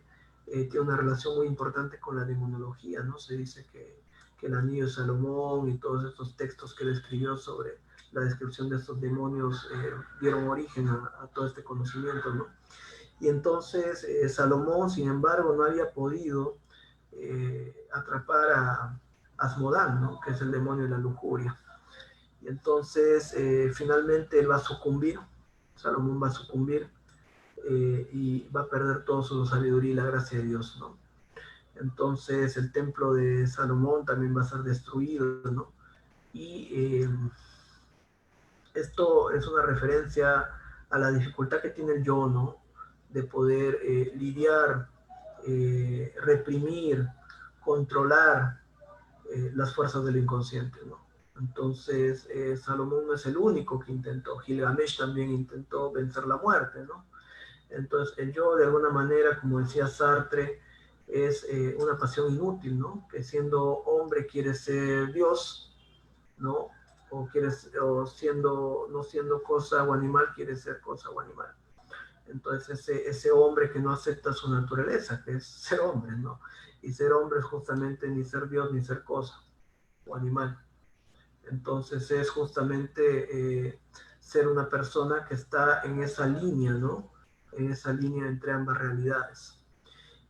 tiene una relación muy importante con la demonología, ¿no? Se dice que el anillo de Salomón y todos estos textos que él escribió sobre la descripción de estos demonios dieron origen a todo este conocimiento, ¿no? Y entonces Salomón, sin embargo, no había podido atrapar a Asmodán, ¿no? Que es el demonio de la lujuria. Y entonces finalmente él va a sucumbir, Salomón va a sucumbir y va a perder toda su sabiduría y la gracia de Dios, ¿no? Entonces el templo de Salomón también va a ser destruido, ¿no? Y esto es una referencia a la dificultad que tiene el yo, ¿no? De poder lidiar, reprimir, controlar las fuerzas del inconsciente, ¿no? Entonces, Salomón no es el único que intentó, Gilgamesh también intentó vencer la muerte, ¿no? Entonces, el yo, de alguna manera, como decía Sartre, es una pasión inútil, ¿no? Que siendo hombre quiere ser Dios, ¿no? O siendo, no siendo cosa o animal, quiere ser cosa o animal. Entonces, ese hombre que no acepta su naturaleza, que es ser hombre, ¿no? Y ser hombre es justamente ni ser Dios ni ser cosa o animal. Entonces es justamente ser una persona que está en esa línea, ¿no? En esa línea entre ambas realidades.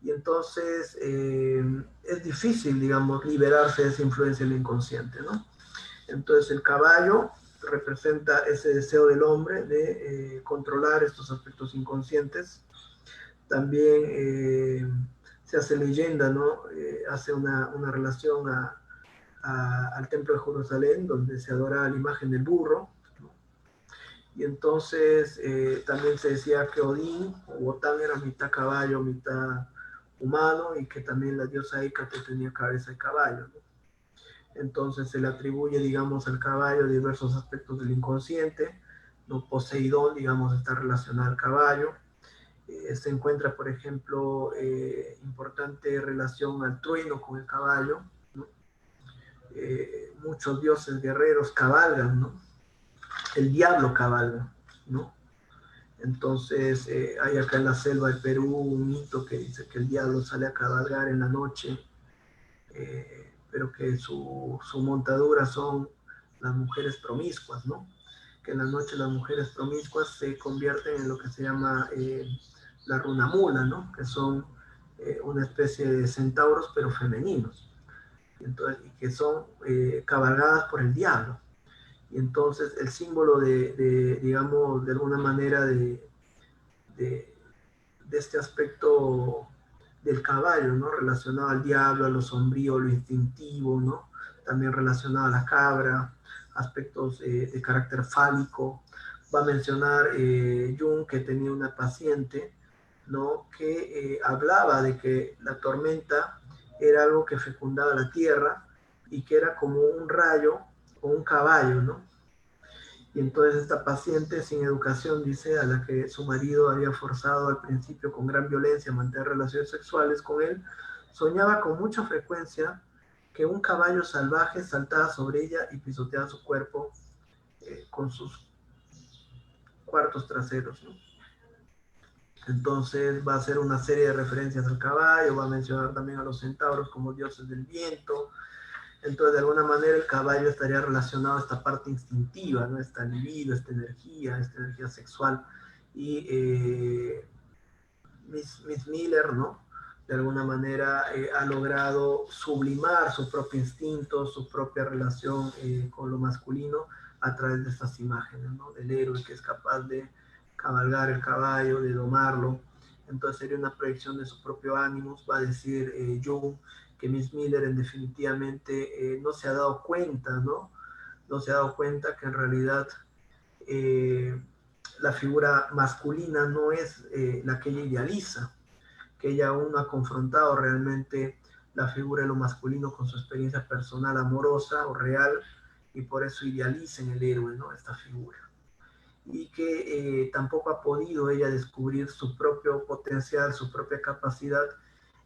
Y entonces es difícil, digamos, liberarse de esa influencia del inconsciente, ¿no? Entonces el caballo representa ese deseo del hombre de controlar estos aspectos inconscientes. También se hace leyenda, ¿no? Hace una relación al templo de Jerusalén, donde se adora la imagen del burro, ¿no? Y entonces también se decía que Odín o Botán era mitad caballo, mitad humano, y que también la diosa Hécate tenía cabeza de caballo, ¿no? Entonces se le atribuye, digamos, al caballo diversos aspectos del inconsciente, ¿no? Poseidón, digamos, está relacionado al caballo. Se encuentra, por ejemplo, importante relación al trueno con el caballo, ¿no? Muchos dioses guerreros cabalgan, ¿no? El diablo cabalga, ¿no? Entonces, hay acá en la selva de Perú un mito que dice que el diablo sale a cabalgar en la noche, pero que su montadura son las mujeres promiscuas, ¿no? Que en la noche las mujeres promiscuas se convierten en lo que se llama la runamula, ¿no? Que son una especie de centauros, pero femeninos, entonces, y que son cabalgadas por el diablo. Y entonces el símbolo digamos, de alguna manera de, de este aspecto del caballo, ¿no? Relacionado al diablo, a lo sombrío, a lo instintivo, ¿no? También relacionado a la cabra, aspectos de carácter fálico. Va a mencionar Jung que tenía una paciente, ¿no? Que hablaba de que la tormenta era algo que fecundaba la tierra y que era como un rayo o un caballo, ¿no? Y entonces esta paciente sin educación, dice, a la que su marido había forzado al principio con gran violencia a mantener relaciones sexuales con él, soñaba con mucha frecuencia que un caballo salvaje saltaba sobre ella y pisoteaba su cuerpo con sus cuartos traseros, ¿no? Entonces va a hacer una serie de referencias al caballo, va a mencionar también a los centauros como dioses del viento. Entonces, de alguna manera, el caballo estaría relacionado a esta parte instintiva, ¿no? Esta libido, esta energía sexual. Y Miss Miller, ¿no? De alguna manera ha logrado sublimar su propio instinto, su propia relación con lo masculino a través de estas imágenes, ¿no? Del héroe que es capaz de cabalgar el caballo, de domarlo. Entonces sería una proyección de su propio ánimo. Va a decir Jung que Miss Miller en definitivamente no se ha dado cuenta, ¿no? No se ha dado cuenta que en realidad la figura masculina no es la que ella idealiza, que ella aún no ha confrontado realmente la figura de lo masculino con su experiencia personal amorosa o real, y por eso idealiza en el héroe, ¿no? Esta figura. Y que tampoco ha podido ella descubrir su propio potencial, su propia capacidad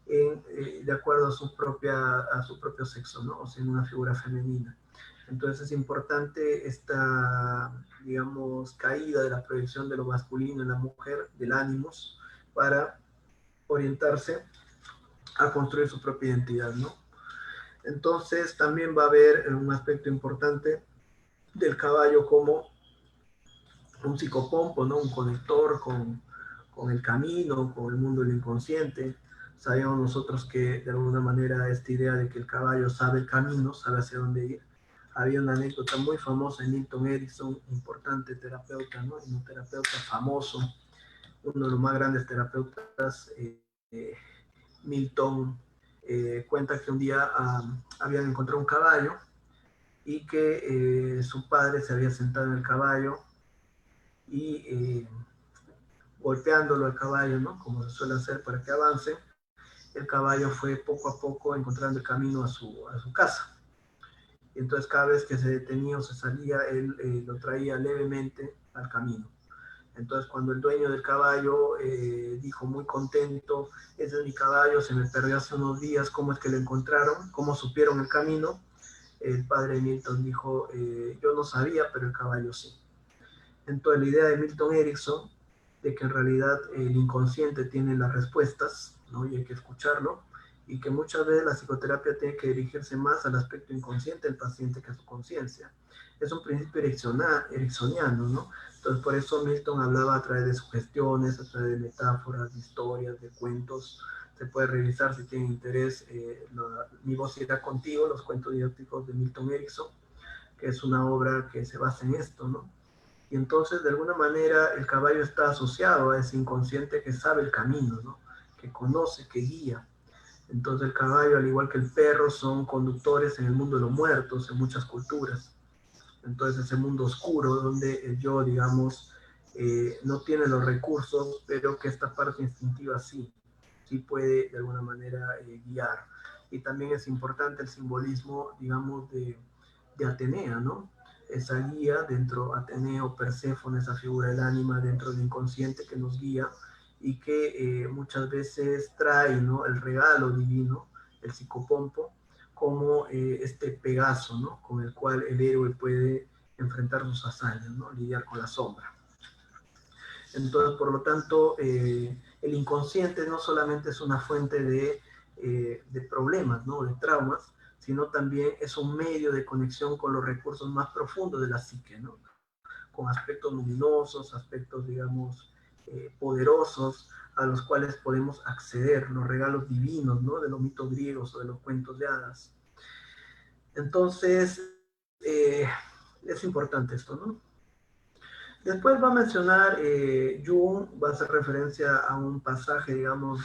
de acuerdo a su propio sexo, ¿no? O sea, en una figura femenina. Entonces es importante esta, digamos, caída de la proyección de lo masculino en la mujer, del ánimos, para orientarse a construir su propia identidad, ¿no? Entonces también va a haber un aspecto importante del caballo como un psicopompo, ¿no? Un conector con el camino, con el mundo del inconsciente. Sabíamos nosotros que de alguna manera esta idea de que el caballo sabe el camino, sabe hacia dónde ir. Había una anécdota muy famosa en Milton Erickson, importante terapeuta, ¿no? Un terapeuta famoso, uno de los más grandes terapeutas, Milton, cuenta que un día habían encontrado un caballo y que su padre se había sentado en el caballo y golpeándolo al caballo, ¿no? Como se suele hacer para que avance, el caballo fue poco a poco encontrando el camino a su casa. Y entonces cada vez que se detenía o se salía, él lo traía levemente al camino. Entonces cuando el dueño del caballo dijo muy contento, ese es mi caballo, se me perdió hace unos días, ¿cómo es que lo encontraron? ¿Cómo supieron el camino? El padre Milton dijo, yo no sabía, pero el caballo sí. Entonces la idea de Milton Erickson, de que en realidad el inconsciente tiene las respuestas, ¿no? Y hay que escucharlo, y que muchas veces la psicoterapia tiene que dirigirse más al aspecto inconsciente del paciente que a su conciencia. Es un principio ericksoniano, ¿no? Entonces por eso Milton hablaba a través de sugestiones, a través de metáforas, de historias, de cuentos. Se puede revisar si tiene interés Mi voz irá contigo, los cuentos didácticos de Milton Erickson, que es una obra que se basa en esto, ¿no? Y entonces, de alguna manera, el caballo está asociado a ese inconsciente que sabe el camino, ¿no? Que conoce, que guía. Entonces, el caballo, al igual que el perro, son conductores en el mundo de los muertos, en muchas culturas. Entonces, ese mundo oscuro donde el yo, digamos, no tiene los recursos, pero que esta parte instintiva sí puede de alguna manera guiar. Y también es importante el simbolismo, digamos, de Atenea, ¿no? Esa guía dentro, Ateneo, Perséfone, esa figura del ánima dentro del inconsciente que nos guía y que muchas veces trae, ¿no? El regalo divino, el psicopompo, como este Pegaso, ¿no? Con el cual el héroe puede enfrentar sus hazañas, ¿no? Lidiar con la sombra. Entonces, por lo tanto, el inconsciente no solamente es una fuente de problemas, ¿no? De traumas, sino también es un medio de conexión con los recursos más profundos de la psique, ¿no? Con aspectos luminosos, aspectos, digamos, poderosos, a los cuales podemos acceder, los regalos divinos, ¿no? De los mitos griegos o de los cuentos de hadas. Entonces, es importante esto, ¿no? Después va a mencionar, Jung va a hacer referencia a un pasaje, digamos,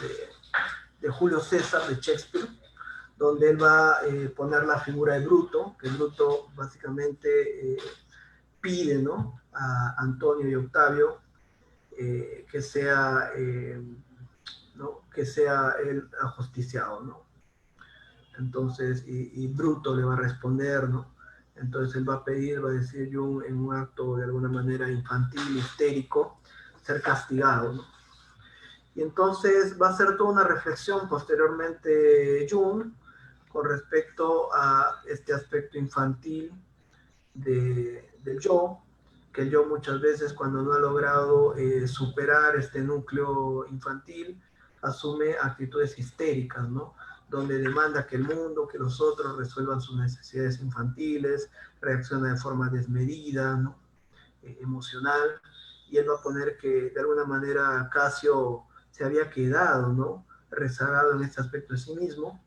de Julio César, de Shakespeare, donde él va a poner la figura de Bruto, que Bruto básicamente pide, ¿no? A Antonio y Octavio que sea, ¿no? Que sea él ajusticiado, ¿no? Entonces, y Bruto le va a responder, ¿no? Entonces él va a pedir, va a decir yo en un acto de alguna manera infantil, histérico, ser castigado, ¿no? Y entonces va a hacer toda una reflexión posteriormente Jung con respecto a este aspecto infantil del yo, que el yo muchas veces cuando no ha logrado superar este núcleo infantil, asume actitudes histéricas, ¿no? Donde demanda que el mundo, que los otros resuelvan sus necesidades infantiles, reacciona de forma desmedida, ¿no? Emocional, y él va a poner que de alguna manera Casio se había quedado, ¿no? Rezagado en este aspecto de sí mismo,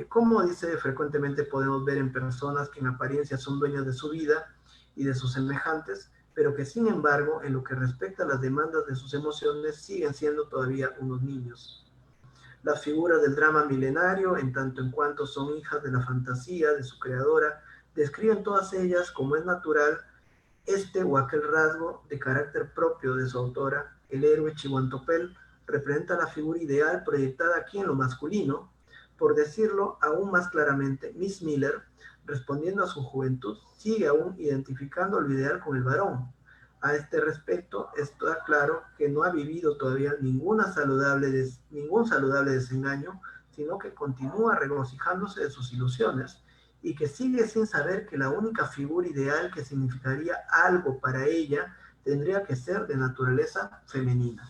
como dice, frecuentemente podemos ver en personas que en apariencia son dueñas de su vida y de sus semejantes, pero que sin embargo, en lo que respecta a las demandas de sus emociones, siguen siendo todavía unos niños. Las figuras del drama milenario, en tanto en cuanto son hijas de la fantasía de su creadora, describen todas ellas como es natural este o aquel rasgo de carácter propio de su autora. El héroe Chihuantopel representa la figura ideal proyectada aquí en lo masculino. Por decirlo aún más claramente, Miss Miller, respondiendo a su juventud, sigue aún identificando lo ideal con el varón. A este respecto, está claro que no ha vivido todavía ningún saludable desengaño, sino que continúa regocijándose de sus ilusiones y que sigue sin saber que la única figura ideal que significaría algo para ella tendría que ser de naturaleza femenina.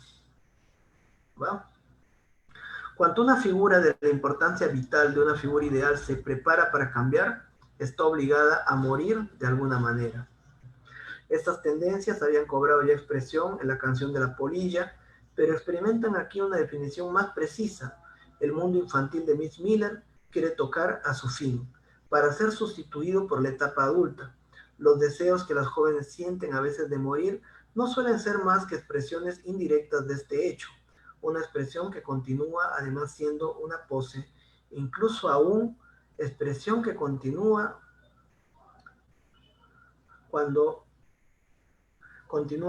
¿Va? Cuando una figura de la importancia vital de una figura ideal se prepara para cambiar, está obligada a morir de alguna manera. Estas tendencias habían cobrado ya expresión en la canción de la polilla, pero experimentan aquí una definición más precisa. El mundo infantil de Miss Miller quiere tocar a su fin, para ser sustituido por la etapa adulta. Los deseos que las jóvenes sienten a veces de morir no suelen ser más que expresiones indirectas de este hecho, una expresión que continúa además siendo una pose, incluso aún expresión que continúa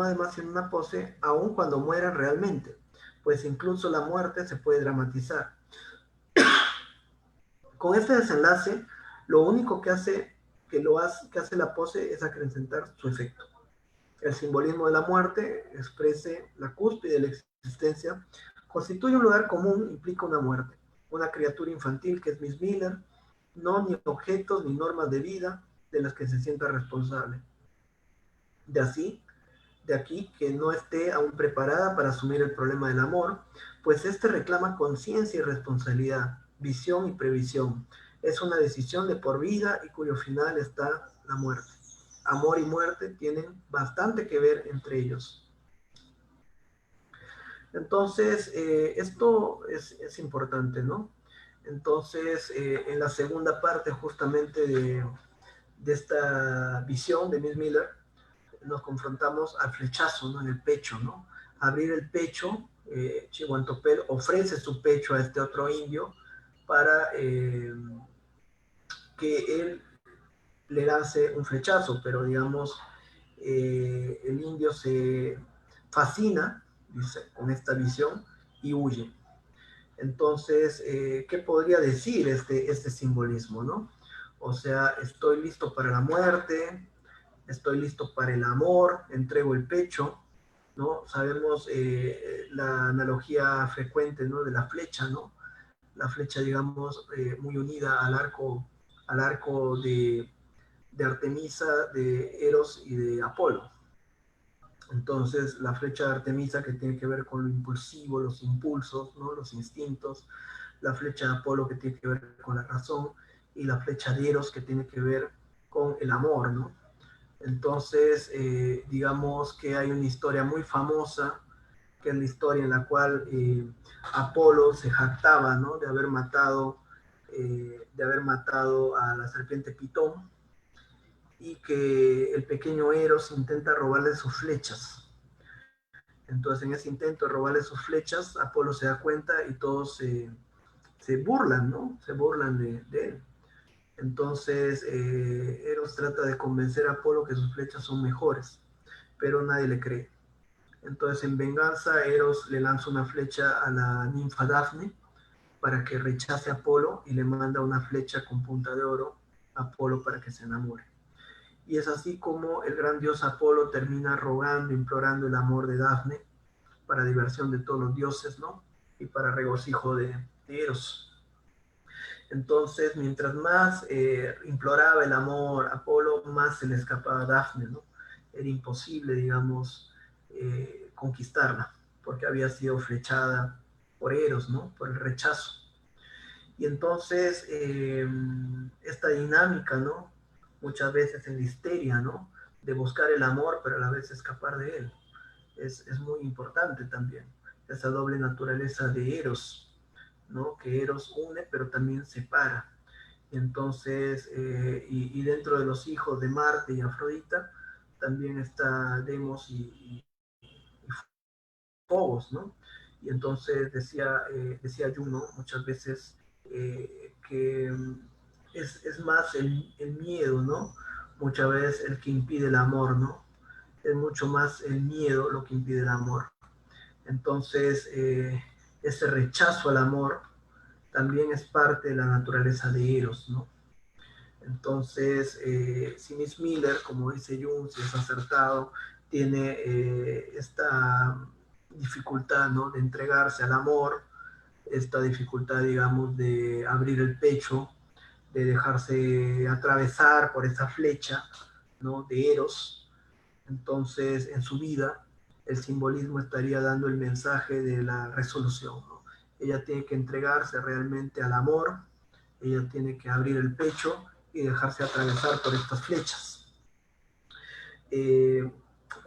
además en una pose aun cuando mueran realmente, pues incluso la muerte se puede dramatizar. Con este desenlace, lo único que hace la pose es acrecentar su efecto. El simbolismo de la muerte exprese la cúspide de la existencia, constituye un lugar común, implica una muerte, una criatura infantil que es Miss Miller, no ni objetos ni normas de vida de las que se sienta responsable. De así, de aquí que no esté aún preparada para asumir el problema del amor, pues este reclama conciencia y responsabilidad, visión y previsión. Es una decisión de por vida y cuyo final está la muerte. Amor y muerte tienen bastante que ver entre ellos. Entonces, esto es importante, ¿no? Entonces, en la segunda parte justamente de esta visión de Miss Miller, nos confrontamos al flechazo, ¿no? En el pecho, ¿no? Abrir el pecho, Chihuantopel ofrece su pecho a este otro indio para que él le lance un flechazo, pero digamos, el indio se fascina, dice, con esta visión y huye. Entonces, ¿qué podría decir este simbolismo, no? O sea, estoy listo para la muerte, estoy listo para el amor, entrego el pecho, ¿no? Sabemos la analogía frecuente, ¿no? De la flecha, ¿no? La flecha, digamos, muy unida al arco de Artemisa, de Eros y de Apolo. Entonces, la flecha de Artemisa que tiene que ver con lo impulsivo, los impulsos, ¿no? Los instintos, la flecha de Apolo que tiene que ver con la razón y la flecha de Eros que tiene que ver con el amor, ¿no? Entonces, digamos que hay una historia muy famosa, que es la historia en la cual Apolo se jactaba, ¿no? De haber matado a la serpiente Pitón, y que el pequeño Eros intenta robarle sus flechas. Entonces, en ese intento de robarle sus flechas, Apolo se da cuenta y todos se burlan, ¿no? Se burlan de él. Entonces, Eros trata de convencer a Apolo que sus flechas son mejores, pero nadie le cree. Entonces, en venganza, Eros le lanza una flecha a la ninfa Dafne para que rechace a Apolo y le manda una flecha con punta de oro a Apolo para que se enamore. Y es así como el gran dios Apolo termina rogando, implorando el amor de Dafne, para diversión de todos los dioses, ¿no? Y para regocijo de Eros. Entonces, mientras más imploraba el amor Apolo, más se le escapaba a Dafne, ¿no? Era imposible, digamos, conquistarla, porque había sido flechada por Eros, ¿no? Por el rechazo. Y entonces, esta dinámica, ¿no? Muchas veces en la histeria, ¿no? De buscar el amor, pero a la vez escapar de él. Es muy importante también, esa doble naturaleza de Eros, ¿no? Que Eros une, pero también separa. Entonces, y dentro de los hijos de Marte y Afrodita, también está Demos y Fobos, ¿no? Y entonces decía Juno muchas veces que es más el miedo, ¿no? Muchas veces el que impide el amor, ¿no? Es mucho más el miedo lo que impide el amor. Entonces, ese rechazo al amor también es parte de la naturaleza de Eros, ¿no? Entonces, si Miss Miller, como dice Jung, si es acertado, tiene esta dificultad, ¿no? De entregarse al amor, esta dificultad, digamos, de abrir el pecho, de dejarse atravesar por esa flecha, ¿no? De Eros. Entonces, en su vida, el simbolismo estaría dando el mensaje de la resolución, ¿no? Ella tiene que entregarse realmente al amor, ella tiene que abrir el pecho y dejarse atravesar por estas flechas. Eh,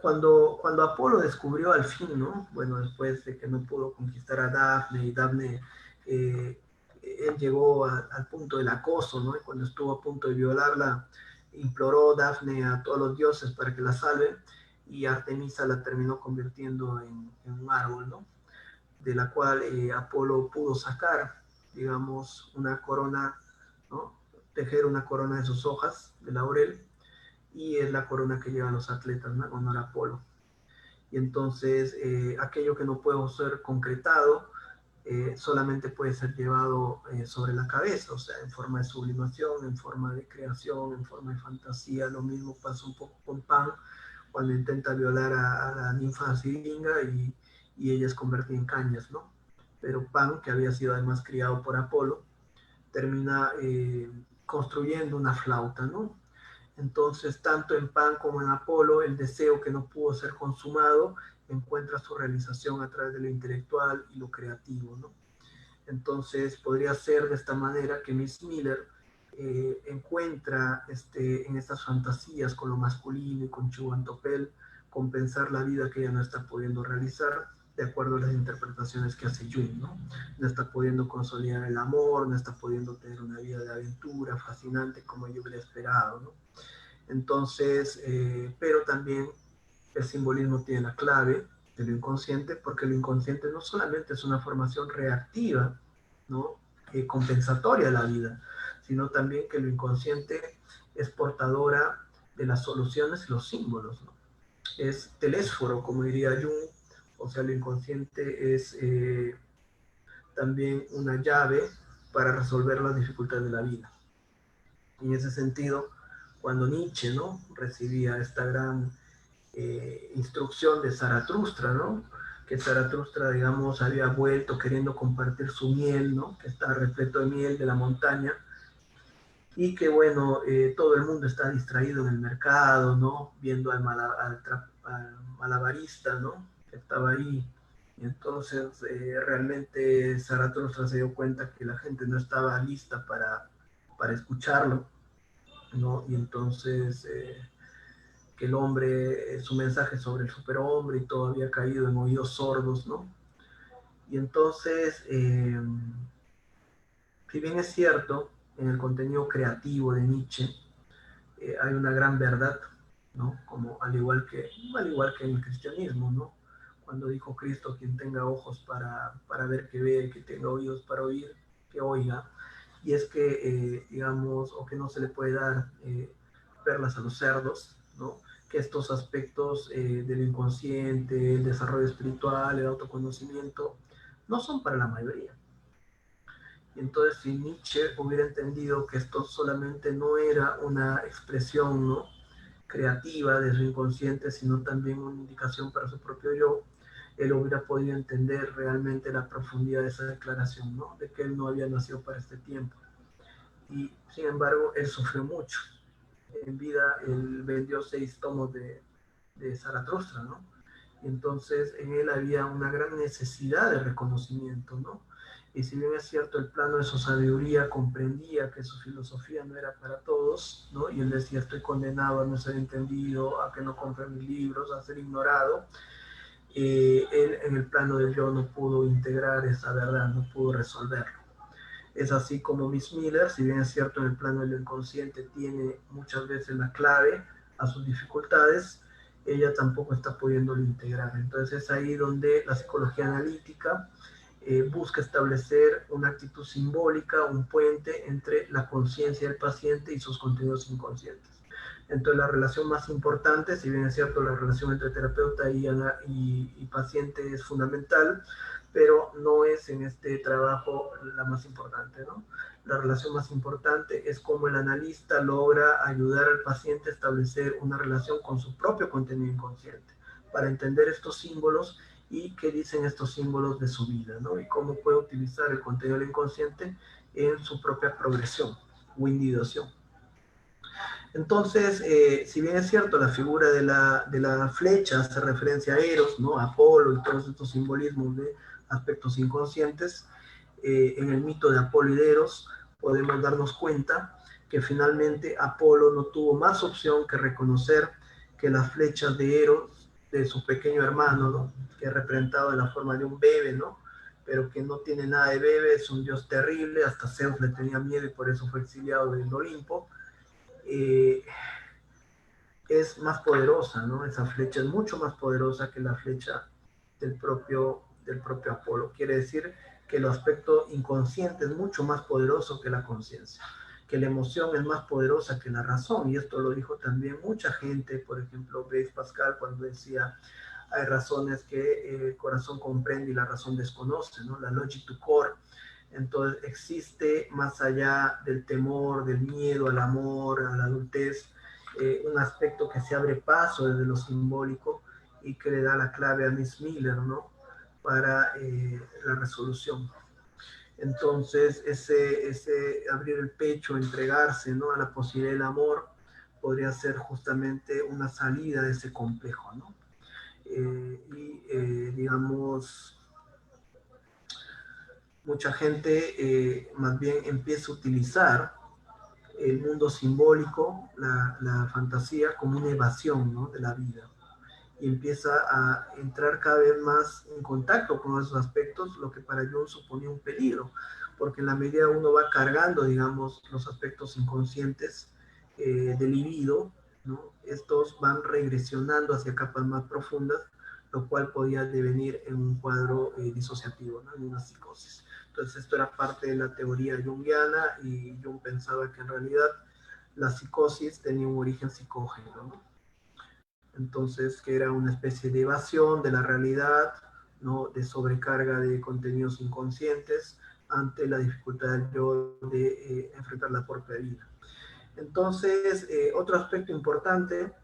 cuando Apolo descubrió al fin, ¿no? Bueno, después de que no pudo conquistar a Dafne y Dafne, él llegó al punto del acoso, ¿no? Y cuando estuvo a punto de violarla, imploró Dafne a todos los dioses para que la salven y Artemisa la terminó convirtiendo en un árbol, ¿no? De la cual Apolo pudo sacar, digamos, una corona, ¿no? Tejer una corona de sus hojas de laurel y es la corona que llevan los atletas, ¿no? En honor a Apolo. Y entonces aquello que no puede ser concretado solamente puede ser llevado sobre la cabeza, o sea, en forma de sublimación, en forma de creación, en forma de fantasía. Lo mismo pasa un poco con Pan cuando intenta violar a la ninfa Siringa y ella es convertida en cañas, ¿no? Pero Pan, que había sido además criado por Apolo, termina construyendo una flauta, ¿no? Entonces, tanto en Pan como en Apolo, el deseo que no pudo ser consumado encuentra su realización a través de lo intelectual y lo creativo, ¿no? Entonces, podría ser de esta manera que Miss Miller encuentra en estas fantasías con lo masculino y con Chubantopel compensar la vida que ella no está pudiendo realizar de acuerdo a las interpretaciones que hace Jung, ¿no? No está pudiendo consolidar el amor, no está pudiendo tener una vida de aventura fascinante como yo hubiera esperado, ¿no? Entonces, pero también el simbolismo tiene la clave de lo inconsciente, porque lo inconsciente no solamente es una formación reactiva, ¿no? Compensatoria de la vida, sino también que lo inconsciente es portadora de las soluciones y los símbolos, ¿no? Es telésforo, como diría Jung, o sea, lo inconsciente es también una llave para resolver las dificultades de la vida. En ese sentido, cuando Nietzsche, ¿no? Recibía esta gran instrucción de Zaratustra, ¿no? Que Zaratustra, digamos, había vuelto queriendo compartir su miel, ¿no? Que está repleto de miel de la montaña, y que, bueno, todo el mundo está distraído en el mercado, ¿no? Viendo al malabarista, ¿no? Que estaba ahí. Y entonces, realmente Zaratustra se dio cuenta que la gente no estaba lista para escucharlo, ¿no? Y entonces que el hombre, su mensaje sobre el superhombre y todo había caído en oídos sordos, ¿no? Y entonces, si bien es cierto, en el contenido creativo de Nietzsche hay una gran verdad, ¿no? Como al igual que en el cristianismo, ¿no? Cuando dijo Cristo, quien tenga ojos para ver que vea, que tenga oídos para oír, que oiga. Y es que, digamos, o que no se le puede dar perlas a los cerdos, ¿no? Que estos aspectos del inconsciente, el desarrollo espiritual, el autoconocimiento, no son para la mayoría. Y entonces, si Nietzsche hubiera entendido que esto solamente no era una expresión, ¿no? Creativa de su inconsciente, sino también una indicación para su propio yo, él hubiera podido entender realmente la profundidad de esa declaración, ¿no? De que él no había nacido para este tiempo. Y sin embargo, él sufrió mucho. En vida, él vendió 6 tomos de Zaratustra, ¿no? Y entonces en él había una gran necesidad de reconocimiento, ¿no? Y si bien es cierto, el plano de su sabiduría comprendía que su filosofía no era para todos, ¿no? Y él decía, estoy condenado a no ser entendido, a que no compren mis libros, a ser ignorado. Él en el plano del yo no pudo integrar esa verdad, no pudo resolverlo. Es así como Miss Miller, si bien es cierto, en el plano del inconsciente tiene muchas veces la clave a sus dificultades, ella tampoco está pudiéndolo integrar. Entonces es ahí donde la psicología analítica busca establecer una actitud simbólica, un puente entre la conciencia del paciente y sus contenidos inconscientes. Entonces la relación más importante, si bien es cierto, la relación entre terapeuta y paciente es fundamental, pero no es en este trabajo la más importante, ¿no? La relación más importante es cómo el analista logra ayudar al paciente a establecer una relación con su propio contenido inconsciente, para entender estos símbolos y qué dicen estos símbolos de su vida, ¿no? Y cómo puede utilizar el contenido del inconsciente en su propia progresión o individuación. Entonces, si bien es cierto, la figura de la flecha hace referencia a Eros, ¿no? A Apolo y todos estos simbolismos de aspectos inconscientes, en el mito de Apolo y de Eros podemos darnos cuenta que finalmente Apolo no tuvo más opción que reconocer que las flechas de Eros, de su pequeño hermano, ¿no? Que es representado en la forma de un bebé, ¿no? Pero que no tiene nada de bebé, es un dios terrible, hasta Zeus le tenía miedo y por eso fue exiliado del Olimpo. Eh, es más poderosa, ¿no? Esa flecha es mucho más poderosa que la flecha del propio Apolo. Quiere decir que el aspecto inconsciente es mucho más poderoso que la conciencia, que la emoción es más poderosa que la razón, y esto lo dijo también mucha gente, por ejemplo, Blaise Pascal, cuando decía, hay razones que el corazón comprende y la razón desconoce, ¿no? La logic to core. Entonces existe más allá del temor, del miedo al amor, a la adultez, un aspecto que se abre paso desde lo simbólico y que le da la clave a Miss Miller, ¿no? Para la resolución. Entonces, ese abrir el pecho, entregarse, ¿no? A la posibilidad del amor, podría ser justamente una salida de ese complejo, ¿no? Digamos, mucha gente más bien empieza a utilizar el mundo simbólico, la fantasía, como una evasión, ¿no? De la vida. Y empieza a entrar cada vez más en contacto con esos aspectos, lo que para Jung suponía un peligro, porque en la medida uno va cargando, digamos, los aspectos inconscientes del libido, ¿no? Estos van regresionando hacia capas más profundas, lo cual podía devenir en un cuadro disociativo, ¿no? En una psicosis. Entonces esto era parte de la teoría junguiana y Jung pensaba que en realidad la psicosis tenía un origen psicógeno, ¿no? Entonces que era una especie de evasión de la realidad, ¿no? De sobrecarga de contenidos inconscientes ante la dificultad del yo de enfrentar la propia vida. Entonces, otro aspecto importante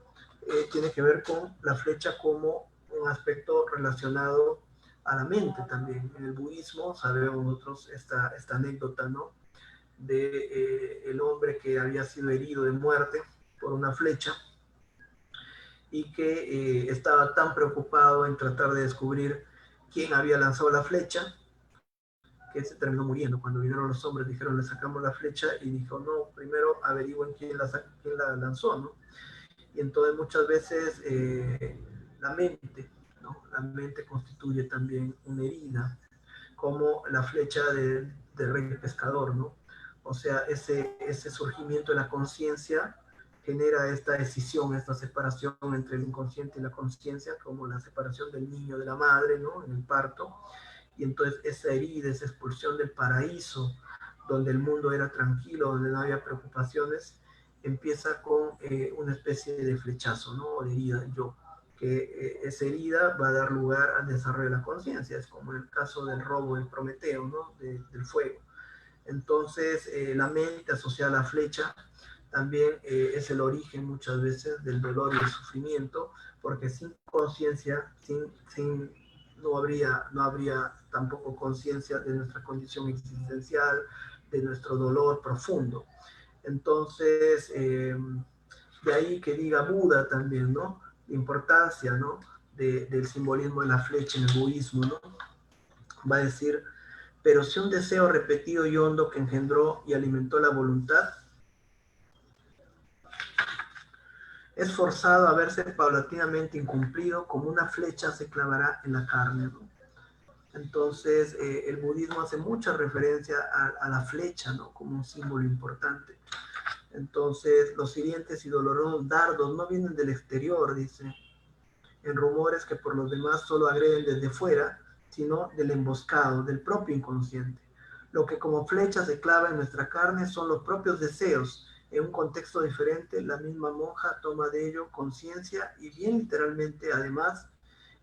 tiene que ver con la flecha como un aspecto relacionado a la mente también. En el budismo sabemos nosotros esta anécdota, ¿no? De el hombre que había sido herido de muerte por una flecha y que estaba tan preocupado en tratar de descubrir quién había lanzado la flecha, que se terminó muriendo. Cuando vinieron los hombres, dijeron, le sacamos la flecha, y dijo, no, primero averigüen quién la lanzó, ¿no? Y entonces muchas veces la mente, ¿no? La mente constituye también una herida, como la flecha del rey pescador, ¿no? O sea, ese surgimiento de la conciencia genera esta decisión, esta separación entre el inconsciente y la conciencia, como la separación del niño de la madre, ¿no? En el parto. Y entonces esa herida, esa expulsión del paraíso, donde el mundo era tranquilo, donde no había preocupaciones, empieza con una especie de flechazo, ¿no? O de herida del yo, que esa herida va a dar lugar al desarrollo de la conciencia, es como en el caso del robo del Prometeo, ¿no? Del fuego. Entonces, la mente asociada a la flecha también es el origen muchas veces del dolor y el sufrimiento, porque sin conciencia, sin no habría tampoco conciencia de nuestra condición existencial, de nuestro dolor profundo. Entonces, de ahí que diga Buda también, ¿no? La importancia, ¿no? Del simbolismo de la flecha en el budismo, ¿no? Va a decir, pero si un deseo repetido y hondo que engendró y alimentó la voluntad es forzado a verse paulatinamente incumplido, como una flecha se clavará en la carne, ¿no? Entonces, el budismo hace mucha referencia a la flecha, ¿no? Como un símbolo importante. Entonces, los hirientes y dolorosos dardos no vienen del exterior, dice, en rumores que por los demás solo agreden desde fuera, sino del emboscado, del propio inconsciente. Lo que como flecha se clava en nuestra carne son los propios deseos. En un contexto diferente, la misma monja toma de ello conciencia y bien literalmente, además,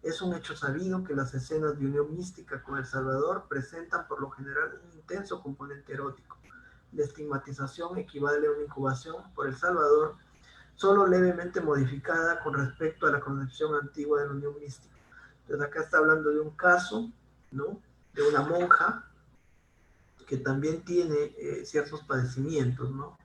es un hecho sabido que las escenas de unión mística con el Salvador presentan por lo general un intenso componente erótico. La estigmatización equivale a una incubación por el Salvador, solo levemente modificada con respecto a la concepción antigua de la unión mística. Entonces acá está hablando de un caso, ¿no? De una monja que también tiene ciertos padecimientos, ¿no?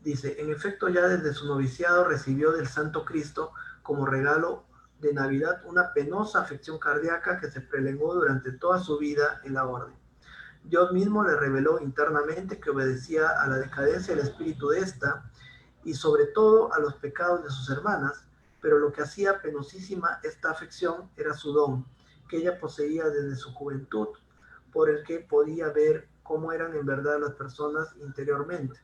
Dice, en efecto ya desde su noviciado recibió del Santo Cristo como regalo de Navidad una penosa afección cardíaca que se prolongó durante toda su vida en la orden. Dios mismo le reveló internamente que obedecía a la decadencia del espíritu de esta y sobre todo a los pecados de sus hermanas, pero lo que hacía penosísima esta afección era su don, que ella poseía desde su juventud, por el que podía ver cómo eran en verdad las personas interiormente.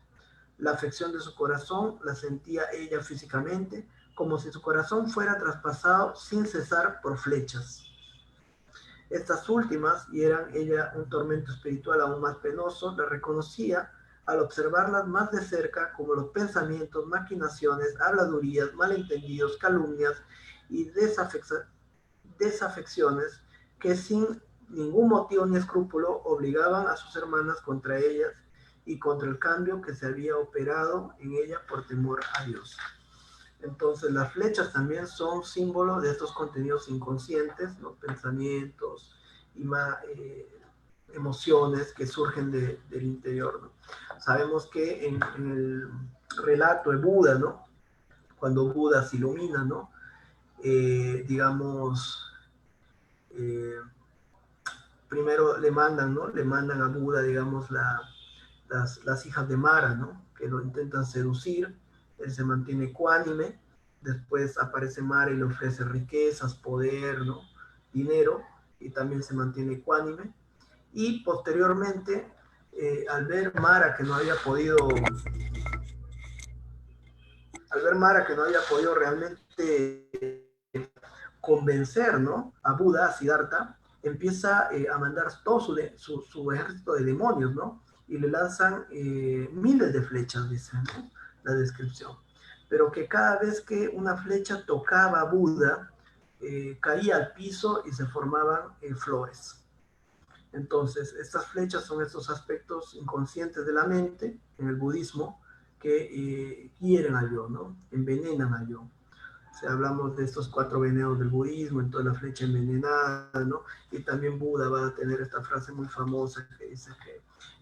La afección de su corazón la sentía ella físicamente, como si su corazón fuera traspasado sin cesar por flechas. Estas últimas, y eran ella un tormento espiritual aún más penoso, la reconocía al observarlas más de cerca como los pensamientos, maquinaciones, habladurías, malentendidos, calumnias y desafecciones que sin ningún motivo ni escrúpulo obligaban a sus hermanas contra ellas y contra el cambio que se había operado en ella por temor a Dios. Entonces las flechas también son símbolos de estos contenidos inconscientes, los pensamientos y emociones que surgen del interior, ¿no? Sabemos que en el relato de Buda, ¿no? Cuando Buda se ilumina, ¿no? Digamos, eh, primero le mandan, ¿no? Le mandan a Buda, digamos, las hijas de Mara, ¿no? Que lo intentan seducir, él se mantiene ecuánime, después aparece Mara y le ofrece riquezas, poder, ¿no? Dinero, y también se mantiene ecuánime, y posteriormente, al ver Mara que no había podido, realmente convencer, ¿no? A Buda, a Siddhartha, empieza a mandar todo su ejército de demonios, ¿no? Y le lanzan miles de flechas, dice, ¿no? La descripción. Pero que cada vez que una flecha tocaba a Buda, caía al piso y se formaban flores. Entonces, estas flechas son estos aspectos inconscientes de la mente en el budismo que hieren al yo, ¿no? Envenenan al yo. O sea, hablamos de estos 4 venenos del budismo, en toda la flecha envenenada, ¿no? Y también Buda va a tener esta frase muy famosa que dice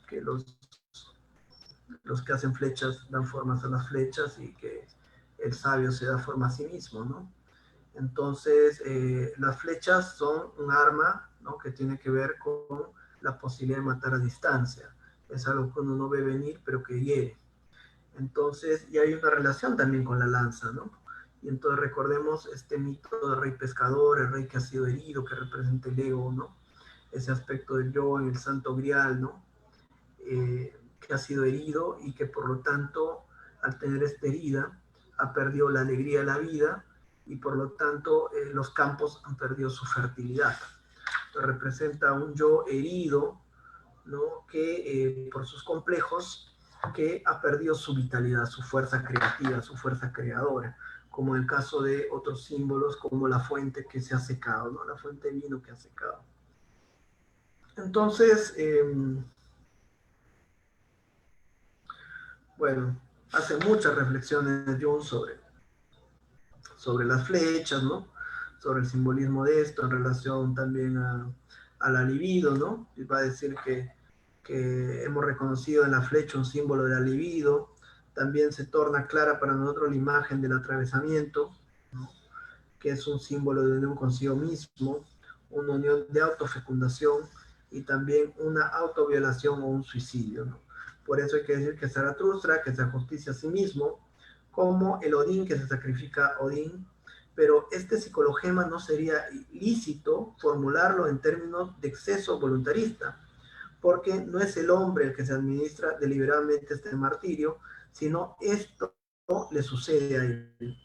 que los que hacen flechas dan formas a las flechas y que el sabio se da forma a sí mismo, ¿no? Entonces, las flechas son un arma, ¿no? Que tiene que ver con la posibilidad de matar a distancia. Es algo que uno no ve venir, pero que hiere. Entonces, y hay una relación también con la lanza, ¿no? Y entonces recordemos este mito del rey pescador, el rey que ha sido herido, que representa el ego, ¿no? Ese aspecto del yo en el santo grial, ¿no? Que ha sido herido y que por lo tanto, al tener esta herida, ha perdido la alegría de la vida y por lo tanto los campos han perdido su fertilidad. Entonces, representa un yo herido, ¿no? Que por sus complejos, que ha perdido su vitalidad, su fuerza creativa, su fuerza creadora, como en el caso de otros símbolos como la fuente que se ha secado, ¿no? La fuente de vino que ha secado. Entonces, bueno, hace muchas reflexiones Jung sobre las flechas, ¿no? sobre el simbolismo de esto en relación también a la libido, ¿no? Y va a decir que hemos reconocido en la flecha un símbolo de la libido. También se torna clara para nosotros la imagen del atravesamiento, ¿no? Que es un símbolo de unión consigo mismo, una unión de autofecundación y también una autoviolación o un suicidio, ¿no? Por eso hay que decir que Zaratustra, que se ajusticia a sí mismo, como el Odín, que se sacrifica a Odín, pero este psicologema no sería lícito formularlo en términos de exceso voluntarista, porque no es el hombre el que se administra deliberadamente este martirio, sino esto le sucede a él.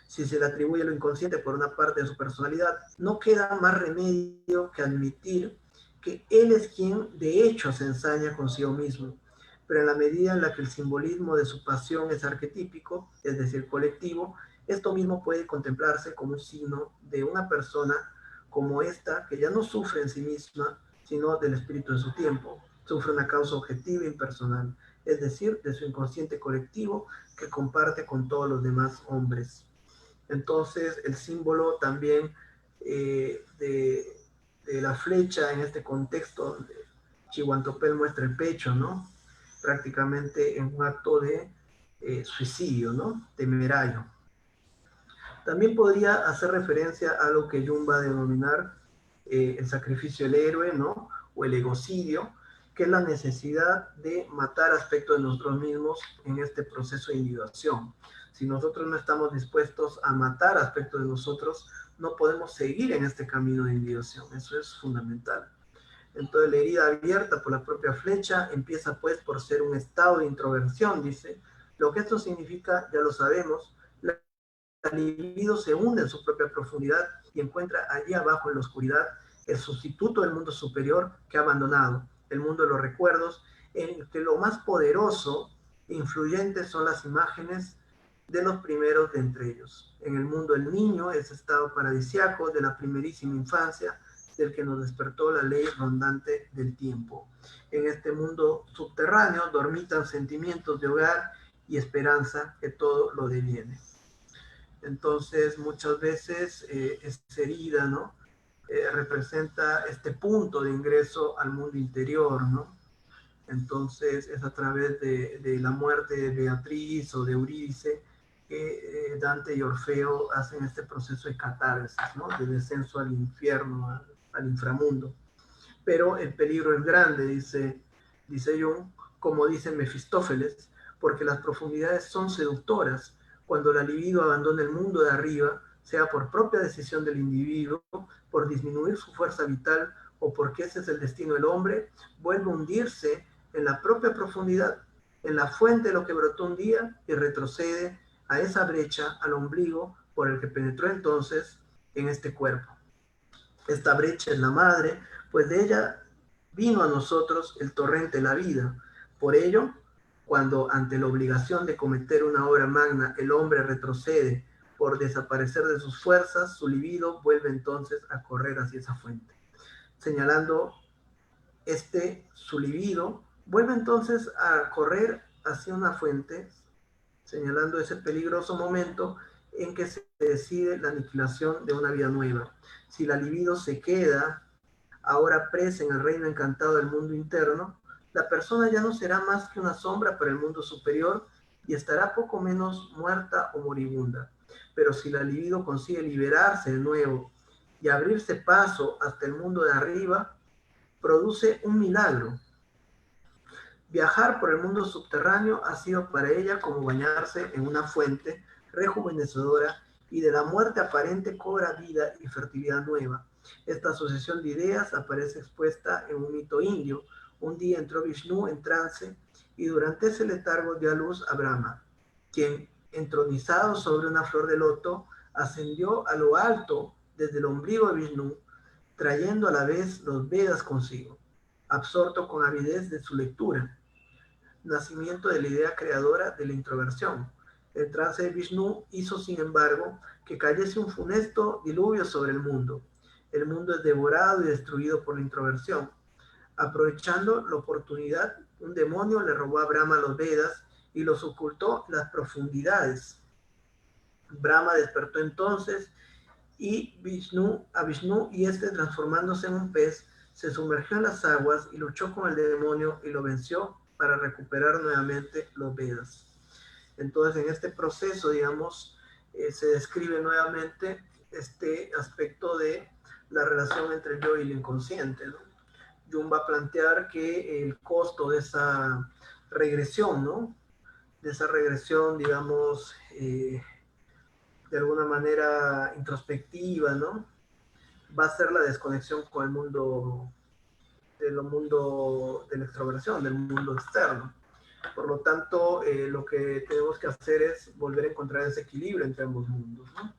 Si se le atribuye lo inconsciente por una parte de su personalidad, no queda más remedio que admitir que él es quien de hecho se ensaña consigo mismo, pero en la medida en la que el simbolismo de su pasión es arquetípico, es decir, colectivo, esto mismo puede contemplarse como un signo de una persona como esta, que ya no sufre en sí misma, sino del espíritu de su tiempo, sufre una causa objetiva e impersonal, es decir, de su inconsciente colectivo que comparte con todos los demás hombres. Entonces, el símbolo también de la flecha en este contexto donde Chihuantopel muestra el pecho, ¿no? Prácticamente en un acto de suicidio, ¿no? Temerario. También podría hacer referencia a lo que Jung va a denominar el sacrificio del héroe, ¿no? O el egocidio, que es la necesidad de matar aspectos de nosotros mismos en este proceso de individuación. Si nosotros no estamos dispuestos a matar aspectos de nosotros, no podemos seguir en este camino de individuación. Eso es fundamental. Entonces, la herida abierta por la propia flecha empieza pues por ser un estado de introversión, dice. Lo que esto significa, ya lo sabemos, la libido se hunde en su propia profundidad y encuentra allí abajo en la oscuridad el sustituto del mundo superior que ha abandonado, el mundo de los recuerdos, en el que lo más poderoso e influyente son las imágenes de los primeros de entre ellos. En el mundo del niño, ese estado paradisiaco de la primerísima infancia, del que nos despertó la ley rondante del tiempo. En este mundo subterráneo dormitan sentimientos de hogar y esperanza que todo lo deviene. Entonces, muchas veces esta herida, ¿no? Representa este punto de ingreso al mundo interior, ¿no? Entonces, es a través de la muerte de Beatriz o de Eurídice que Dante y Orfeo hacen este proceso de catarsis, ¿no? De descenso al infierno, al inframundo. Pero el peligro es grande, dice Jung, como dice Mefistófeles, porque las profundidades son seductoras. Cuando la libido abandona el mundo de arriba, sea por propia decisión del individuo, por disminuir su fuerza vital o porque ese es el destino del hombre, vuelve a hundirse en la propia profundidad, en la fuente de lo que brotó un día y retrocede a esa brecha, al ombligo por el que penetró entonces en este cuerpo. Esta brecha es la madre, pues de ella vino a nosotros el torrente de la vida. Por ello, cuando ante la obligación de cometer una obra magna el hombre retrocede por desaparecer de sus fuerzas, su libido vuelve entonces a correr hacia esa fuente. Señalando su libido, vuelve entonces a correr hacia una fuente, señalando ese peligroso momento en que se decide la aniquilación de una vida nueva. Si la libido se queda ahora presa en el reino encantado del mundo interno, la persona ya no será más que una sombra para el mundo superior y estará poco menos muerta o moribunda. Pero si la libido consigue liberarse de nuevo y abrirse paso hasta el mundo de arriba, produce un milagro. Viajar por el mundo subterráneo ha sido para ella como bañarse en una fuente rejuvenecedora y de la muerte aparente cobra vida y fertilidad nueva. Esta asociación de ideas aparece expuesta en un mito indio. Un día entró Vishnu en trance y durante ese letargo dio a luz a Brahma, quien, entronizado sobre una flor de loto, ascendió a lo alto desde el ombligo de Vishnu, trayendo a la vez los Vedas consigo, absorto con avidez de su lectura. Nacimiento de la idea creadora de la introversión. El trance de Vishnu hizo, sin embargo, que cayese un funesto diluvio sobre el mundo. El mundo es devorado y destruido por la introversión. Aprovechando la oportunidad, un demonio le robó a Brahma los Vedas y los ocultó en las profundidades. Brahma despertó entonces y a Vishnu, y este, transformándose en un pez, se sumergió en las aguas y luchó con el demonio y lo venció para recuperar nuevamente los Vedas. Entonces, en este proceso, digamos, se describe nuevamente este aspecto de la relación entre el yo y el inconsciente, ¿no? Jung va a plantear que el costo de esa regresión, ¿no? De esa regresión, digamos, de alguna manera introspectiva, ¿no? Va a ser la desconexión con el mundo, del mundo de la extroversión, del mundo externo. Por lo tanto, lo que tenemos que hacer es volver a encontrar ese equilibrio entre ambos mundos, ¿no?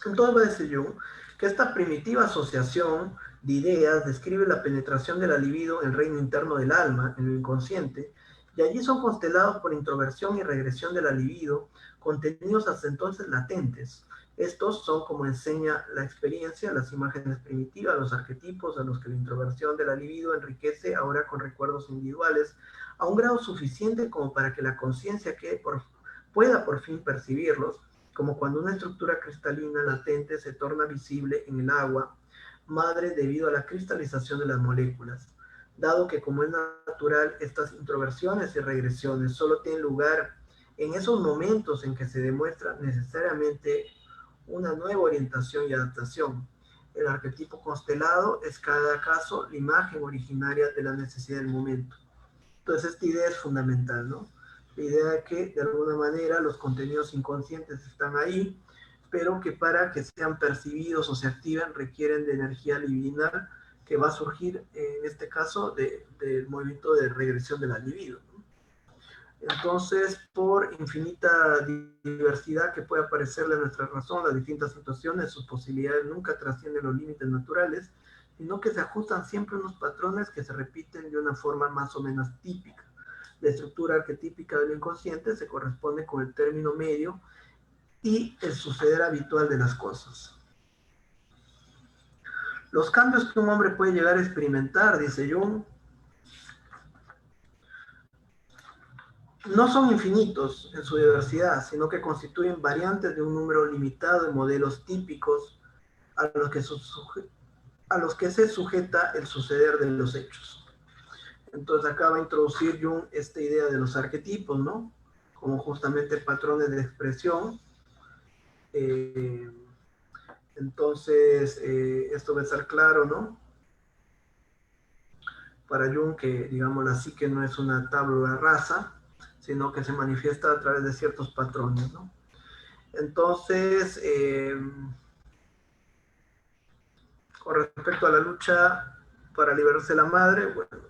Entonces va a decir Jung que esta primitiva asociación de ideas describe la penetración de la libido en el reino interno del alma, en el inconsciente, y allí son constelados por introversión y regresión de la libido, contenidos hasta entonces latentes. Estos son, como enseña la experiencia, las imágenes primitivas, los arquetipos a los que la introversión de la libido enriquece ahora con recuerdos individuales a un grado suficiente como para que la conciencia pueda por fin percibirlos, como cuando una estructura cristalina latente se torna visible en el agua madre debido a la cristalización de las moléculas. Dado que, como es natural, estas introversiones y regresiones solo tienen lugar en esos momentos en que se demuestra necesariamente una nueva orientación y adaptación. El arquetipo constelado es cada caso la imagen originaria de la necesidad del momento. Entonces, esta idea es fundamental, ¿no? La idea de que, de alguna manera, los contenidos inconscientes están ahí, pero que para que sean percibidos o se activen requieren de energía libidinal que va a surgir, en este caso, del movimiento de regresión de la libido, ¿no? Entonces, por infinita diversidad que puede aparecerle a nuestra razón, las distintas situaciones, sus posibilidades nunca trascienden los límites naturales, sino que se ajustan siempre a unos patrones que se repiten de una forma más o menos típica. La estructura arquetípica del inconsciente se corresponde con el término medio y el suceder habitual de las cosas. Los cambios que un hombre puede llegar a experimentar, dice Jung, no son infinitos en su diversidad, sino que constituyen variantes de un número limitado de modelos típicos a los que se sujeta el suceder de los hechos. Entonces acá va a introducir Jung esta idea de los arquetipos, ¿no? Como justamente patrones de expresión. Entonces, esto va a estar claro, ¿no? Para Jung que, digamos, la psique no es una tabla rasa, sino que se manifiesta a través de ciertos patrones, ¿no? Entonces, con respecto a la lucha para liberarse de la madre, bueno,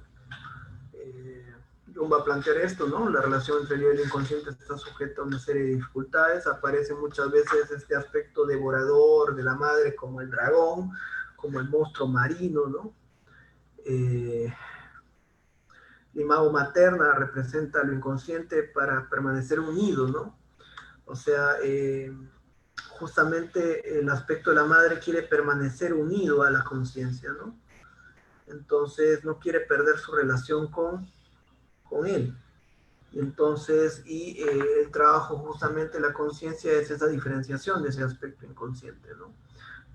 Jung va a plantear esto, ¿no? La relación entre el yo y el inconsciente está sujeta a una serie de dificultades, aparece muchas veces este aspecto devorador de la madre como el dragón, como el monstruo marino, ¿no? La imago materna representa lo inconsciente para permanecer unido, ¿no? O sea, justamente el aspecto de la madre quiere permanecer unido a la conciencia, ¿no? Entonces no quiere perder su relación con él. Entonces, el trabajo justamente de la conciencia es esa diferenciación de ese aspecto inconsciente, ¿no?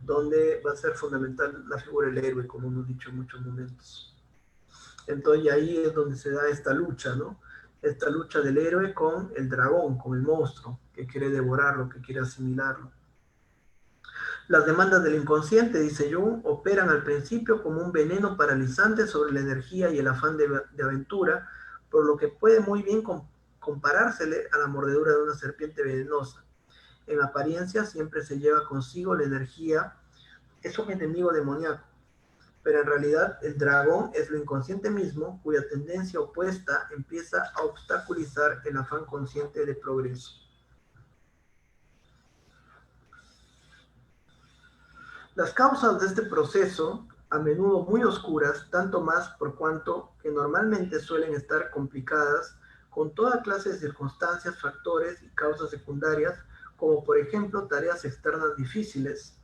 Donde va a ser fundamental la figura del héroe, como hemos dicho en muchos momentos. Entonces, y ahí es donde se da esta lucha, ¿no? Esta lucha del héroe con el dragón, con el monstruo, que quiere devorarlo, que quiere asimilarlo. Las demandas del inconsciente, dice Jung, operan al principio como un veneno paralizante sobre la energía y el afán de aventura, por lo que puede muy bien comparársele a la mordedura de una serpiente venenosa. En apariencia siempre se lleva consigo la energía, es un enemigo demoníaco, pero en realidad el dragón es lo inconsciente mismo, cuya tendencia opuesta empieza a obstaculizar el afán consciente de progreso. Las causas de este proceso, a menudo muy oscuras, tanto más por cuanto que normalmente suelen estar complicadas con toda clase de circunstancias, factores y causas secundarias, como por ejemplo tareas externas difíciles,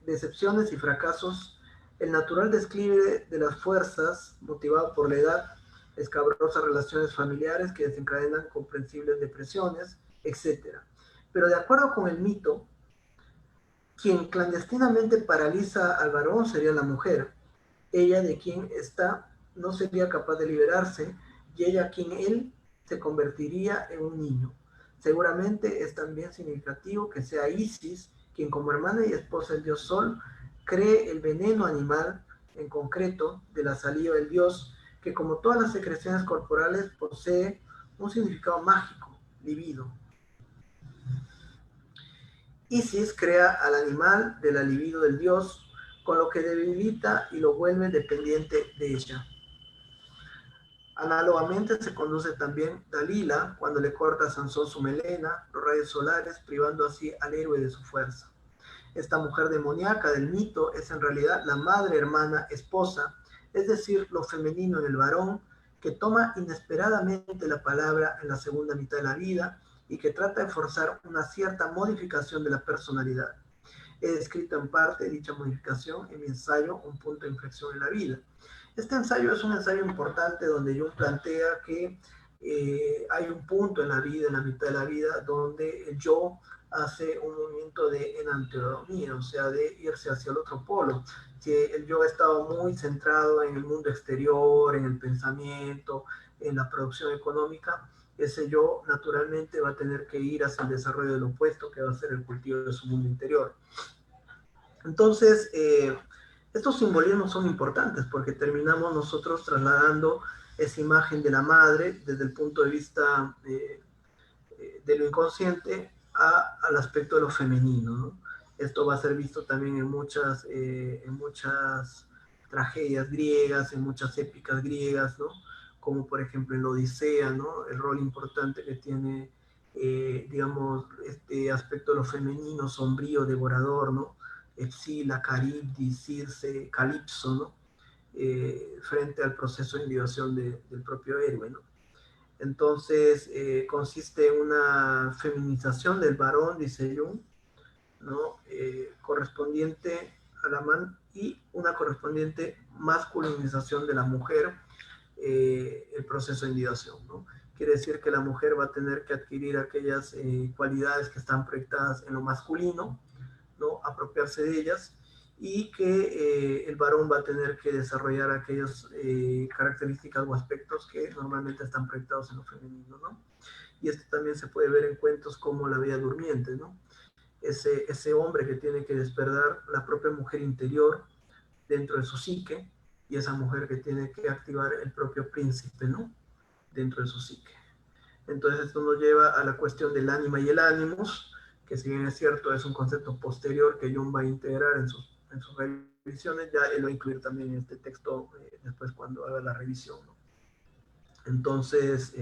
decepciones y fracasos, el natural despliegue de las fuerzas motivado por la edad, escabrosas relaciones familiares que desencadenan comprensibles depresiones, etc. Pero de acuerdo con el mito, quien clandestinamente paraliza al varón sería la mujer, ella de quien ésta no sería capaz de liberarse, y ella quien él se convertiría en un niño. Seguramente es también significativo que sea Isis quien como hermana y esposa del dios Sol cree el veneno animal, en concreto de la saliva del dios, que como todas las secreciones corporales posee un significado mágico, libido. Isis crea al animal de la libido del dios, con lo que debilita y lo vuelve dependiente de ella. Análogamente se conduce también Dalila cuando le corta a Sansón su melena, los rayos solares, privando así al héroe de su fuerza. Esta mujer demoníaca del mito es en realidad la madre, hermana, esposa, es decir, lo femenino en el varón, que toma inesperadamente la palabra en la segunda mitad de la vida y que trata de forzar una cierta modificación de la personalidad. He descrito en parte dicha modificación en mi ensayo Un punto de inflexión en la vida. Este ensayo es un ensayo importante donde Jung plantea que hay un punto en la vida, en la mitad de la vida, donde el yo hace un movimiento de enantiodonía, o sea, de irse hacia el otro polo. Que el yo ha estado muy centrado en el mundo exterior, en el pensamiento, en la producción económica, ese yo naturalmente va a tener que ir hacia el desarrollo del opuesto, que va a ser el cultivo de su mundo interior. Entonces, estos simbolismos son importantes porque terminamos nosotros trasladando esa imagen de la madre desde el punto de vista de lo inconsciente al aspecto de lo femenino, ¿no? Esto va a ser visto también en muchas tragedias griegas, en muchas épicas griegas, ¿no? Como por ejemplo en la Odisea, ¿no? El rol importante que tiene, digamos, este aspecto de lo femenino, sombrío, devorador, ¿no? Escila, Caribdis, Circe, Calipso, ¿no? Frente al proceso de individuación del propio héroe, ¿no? Entonces, consiste en una feminización del varón, dice Jung, ¿no? Correspondiente a la man y una correspondiente masculinización de la mujer, el proceso de individuación, ¿no? Quiere decir que la mujer va a tener que adquirir aquellas cualidades que están proyectadas en lo masculino, ¿no? Apropiarse de ellas, y que el varón va a tener que desarrollar aquellas características o aspectos que normalmente están proyectados en lo femenino, ¿no? Y esto también se puede ver en cuentos como La Bella Durmiente, ¿no? Ese hombre que tiene que despertar la propia mujer interior dentro de su psique, y esa mujer que tiene que activar el propio príncipe, ¿no? Dentro de su psique. Entonces esto nos lleva a la cuestión del ánima y el ánimus, que si bien es cierto es un concepto posterior que Jung va a integrar en sus revisiones, ya él va a incluir también en este texto después cuando haga la revisión, ¿no? Entonces,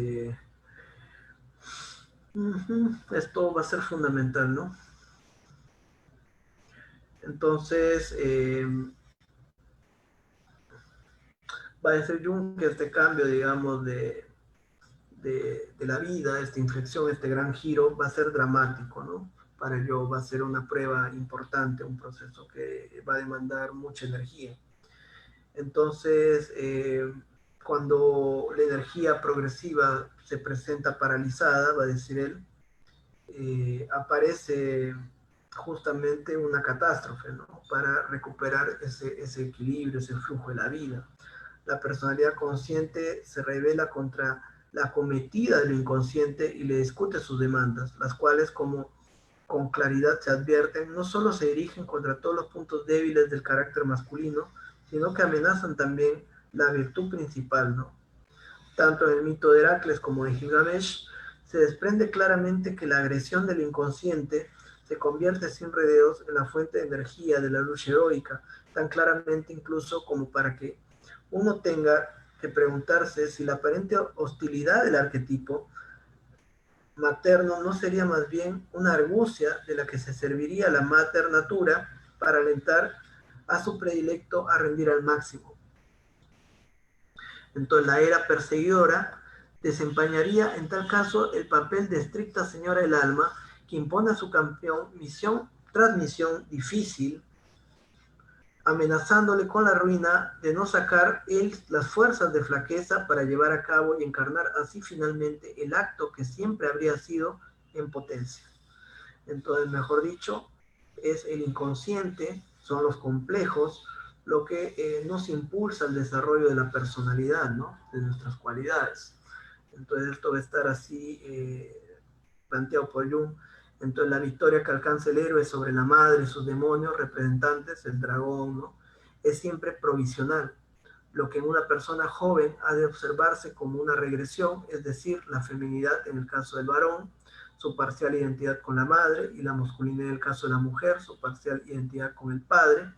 esto va a ser fundamental, ¿no? Entonces, va a decir Jung que este cambio, digamos, de la vida, esta inflexión, este gran giro, va a ser dramático, ¿no? Para ello va a ser una prueba importante, un proceso que va a demandar mucha energía. Entonces, cuando la energía progresiva se presenta paralizada, va a decir él, aparece justamente una catástrofe, ¿no? Para recuperar ese equilibrio, ese flujo de la vida. La personalidad consciente se revela contra la acometida de lo inconsciente y le discute sus demandas, las cuales, como con claridad se advierten, no solo se dirigen contra todos los puntos débiles del carácter masculino, sino que amenazan también la virtud principal, ¿no? Tanto en el mito de Heracles como de Gilgamesh, se desprende claramente que la agresión del inconsciente se convierte sin rodeos en la fuente de energía de la luz heroica, tan claramente incluso como para que uno tenga que preguntarse si la aparente hostilidad del arquetipo materno no sería más bien una argucia de la que se serviría la mater natura para alentar a su predilecto a rendir al máximo. Entonces la era perseguidora desempeñaría en tal caso el papel de estricta señora del alma que impone a su campeón misión tras misión difícil, amenazándole con la ruina de no sacar él las fuerzas de flaqueza para llevar a cabo y encarnar así finalmente el acto que siempre habría sido en potencia. Entonces, mejor dicho, es el inconsciente, son los complejos, lo que nos impulsa al desarrollo de la personalidad, ¿no? De nuestras cualidades. Entonces, esto va a estar así planteado por Jung. Entonces, la victoria que alcanza el héroe sobre la madre y sus demonios representantes, el dragón, ¿no? Es siempre provisional. Lo que en una persona joven ha de observarse como una regresión, es decir, la feminidad en el caso del varón, su parcial identidad con la madre, y la masculinidad en el caso de la mujer, su parcial identidad con el padre,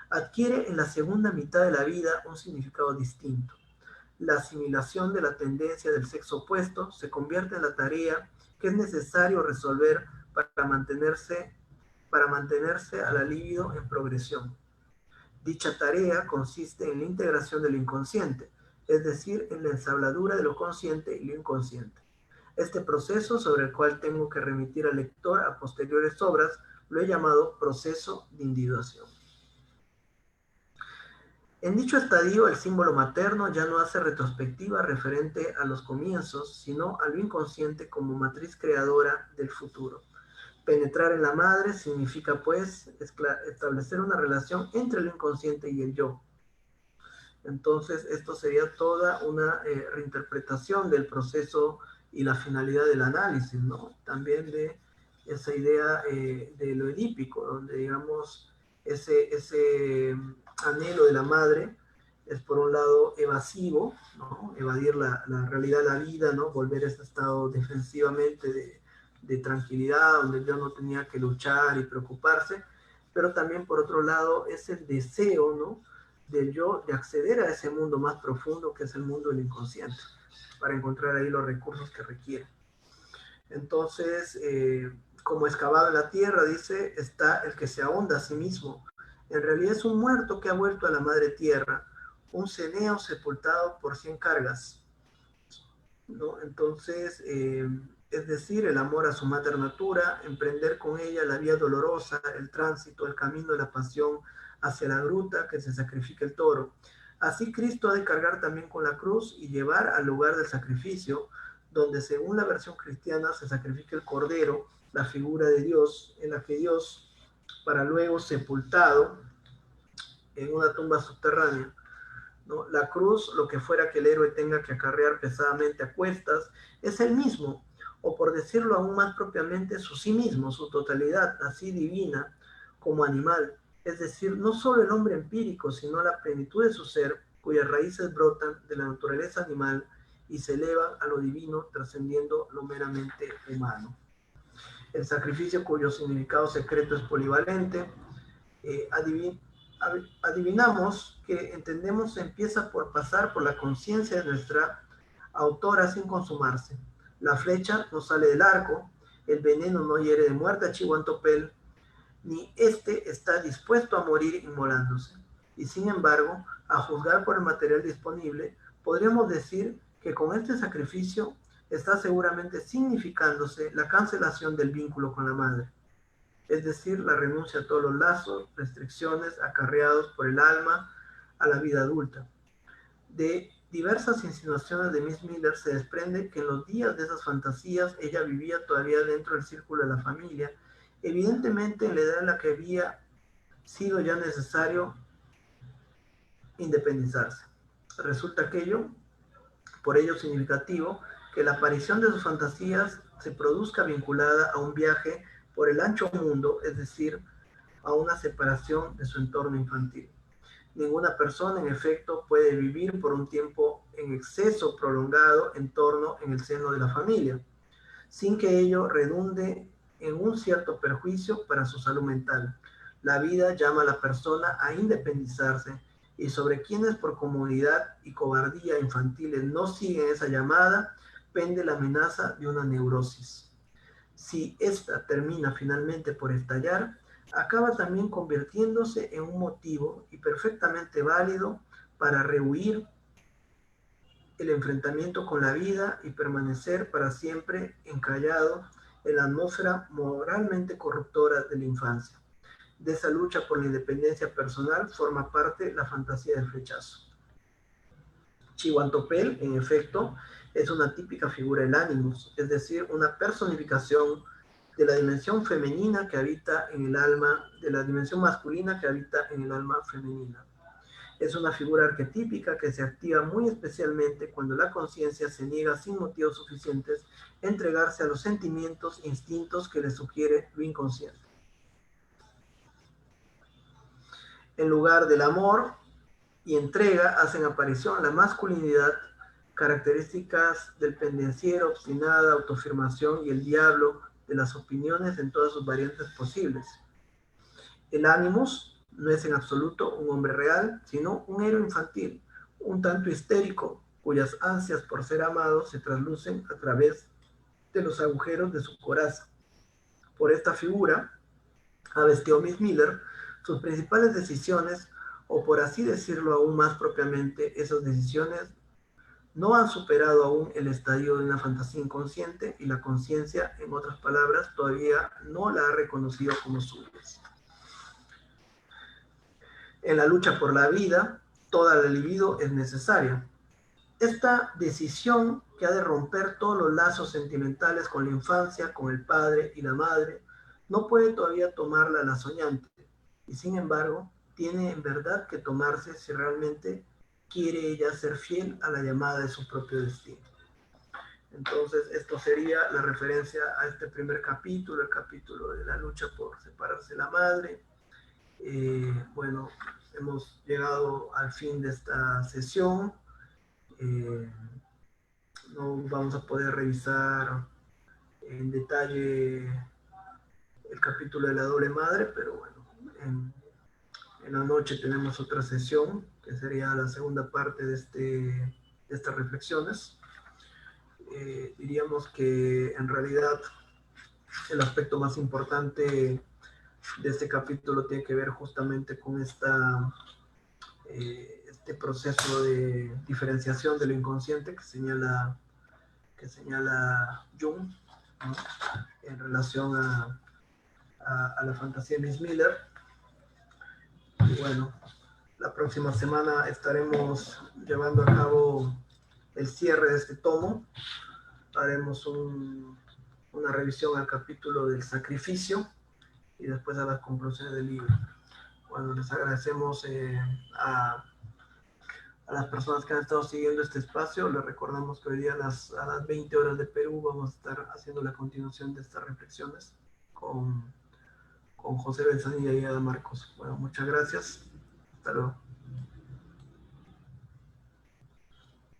adquiere en la segunda mitad de la vida un significado distinto. La asimilación de la tendencia del sexo opuesto se convierte en la tarea que es necesario resolver para mantenerse a la libido en progresión. Dicha tarea consiste en la integración del inconsciente, es decir, en la ensabladura de lo consciente y lo inconsciente. Este proceso, sobre el cual tengo que remitir al lector a posteriores obras, lo he llamado proceso de individuación. En dicho estadio, el símbolo materno ya no hace retrospectiva referente a los comienzos, sino a lo inconsciente como matriz creadora del futuro. Penetrar en la madre significa, pues, establecer una relación entre el inconsciente y el yo. Entonces, esto sería toda una reinterpretación del proceso y la finalidad del análisis, ¿no? También de esa idea de lo edípico, donde, digamos, ese anhelo de la madre es, por un lado, evasivo, ¿no? Evadir la realidad de la vida, ¿no? Volver a ese estado defensivamente de tranquilidad, donde yo no tenía que luchar y preocuparse, pero también, por otro lado, es el deseo, ¿no? Del yo, de acceder a ese mundo más profundo que es el mundo del inconsciente, para encontrar ahí los recursos que requiere. Entonces, como excavado en la tierra, dice, está el que se ahonda a sí mismo. En realidad es un muerto que ha vuelto a la madre tierra, un ceneo sepultado por 100 cargas, ¿no? Entonces, es decir, el amor a su mater natura, emprender con ella la vía dolorosa, el tránsito, el camino de la pasión hacia la gruta que se sacrifica el toro. Así Cristo ha de cargar también con la cruz y llevar al lugar del sacrificio, donde según la versión cristiana se sacrifica el cordero, la figura de Dios, en la que Dios, para luego sepultado en una tumba subterránea, ¿no? La cruz, lo que fuera que el héroe tenga que acarrear pesadamente a cuestas, es el mismo, o por decirlo aún más propiamente, su sí mismo, su totalidad, así divina como animal. Es decir, no solo el hombre empírico, sino la plenitud de su ser, cuyas raíces brotan de la naturaleza animal y se elevan a lo divino, trascendiendo lo meramente humano. El sacrificio, cuyo significado secreto es polivalente, adivinamos que entendemos empieza por pasar por la conciencia de nuestra autora sin consumarse. La flecha no sale del arco, el veneno no hiere de muerte a Chihuantopel, ni éste está dispuesto a morir inmolándose. Y sin embargo, a juzgar por el material disponible, podríamos decir que con este sacrificio está seguramente significándose la cancelación del vínculo con la madre, es decir, la renuncia a todos los lazos, restricciones acarreados por el alma a la vida adulta. De diversas insinuaciones de Miss Miller se desprende que en los días de esas fantasías ella vivía todavía dentro del círculo de la familia, evidentemente en la edad en la que había sido ya necesario independizarse. Resulta aquello, por ello significativo, que la aparición de sus fantasías se produzca vinculada a un viaje por el ancho mundo, es decir, a una separación de su entorno infantil. Ninguna persona, en efecto, puede vivir por un tiempo en exceso prolongado en el seno de la familia, sin que ello redunde en un cierto perjuicio para su salud mental. La vida llama a la persona a independizarse, y sobre quienes por comodidad y cobardía infantiles no siguen esa llamada, pende la amenaza de una neurosis. Si ésta termina finalmente por estallar, acaba también convirtiéndose en un motivo y perfectamente válido para rehuir el enfrentamiento con la vida y permanecer para siempre encallado en la atmósfera moralmente corruptora de la infancia. De esa lucha por la independencia personal forma parte la fantasía del flechazo. Chihuantopel, en efecto, es una típica figura del ánimos, es decir, una personificación de la dimensión femenina que habita en el alma, de la dimensión masculina que habita en el alma femenina. Es una figura arquetípica que se activa muy especialmente cuando la conciencia se niega sin motivos suficientes a entregarse a los sentimientos e instintos que le sugiere lo inconsciente. En lugar del amor y entrega, hacen aparición la masculinidad, características del pendenciero, obstinada, autoafirmación y el diablo de las opiniones en todas sus variantes posibles. El Animus no es en absoluto un hombre real, sino un héroe infantil, un tanto histérico, cuyas ansias por ser amado se traslucen a través de los agujeros de su coraza. Por esta figura, ha vestido Miss Miller sus principales decisiones, o por así decirlo aún más propiamente, esas decisiones no han superado aún el estadio de una fantasía inconsciente y la conciencia, en otras palabras, todavía no la ha reconocido como suyas. En la lucha por la vida, toda la libido es necesaria. Esta decisión que ha de romper todos los lazos sentimentales con la infancia, con el padre y la madre, no puede todavía tomarla la soñante, y sin embargo, tiene en verdad que tomarse si realmente quiere ella ser fiel a la llamada de su propio destino. Entonces, esto sería la referencia a este primer capítulo, el capítulo de la lucha por separarse de la madre. Bueno, hemos llegado al fin de esta sesión. No vamos a poder revisar en detalle el capítulo de la doble madre, pero bueno, en la noche tenemos otra sesión, que sería la segunda parte de estas reflexiones. Diríamos que en realidad el aspecto más importante de este capítulo tiene que ver justamente con este proceso de diferenciación de lo inconsciente que señala Jung, ¿no? En relación a la fantasía de Miss Miller. Y bueno, la próxima semana estaremos llevando a cabo el cierre de este tomo. Haremos una revisión al capítulo del sacrificio y después a las conclusiones del libro. Bueno, les agradecemos a las personas que han estado siguiendo este espacio. Les recordamos que hoy día a las 20 horas de Perú vamos a estar haciendo la continuación de estas reflexiones con José Benzanilla y Ada Marcos. Bueno, muchas gracias. Hasta luego.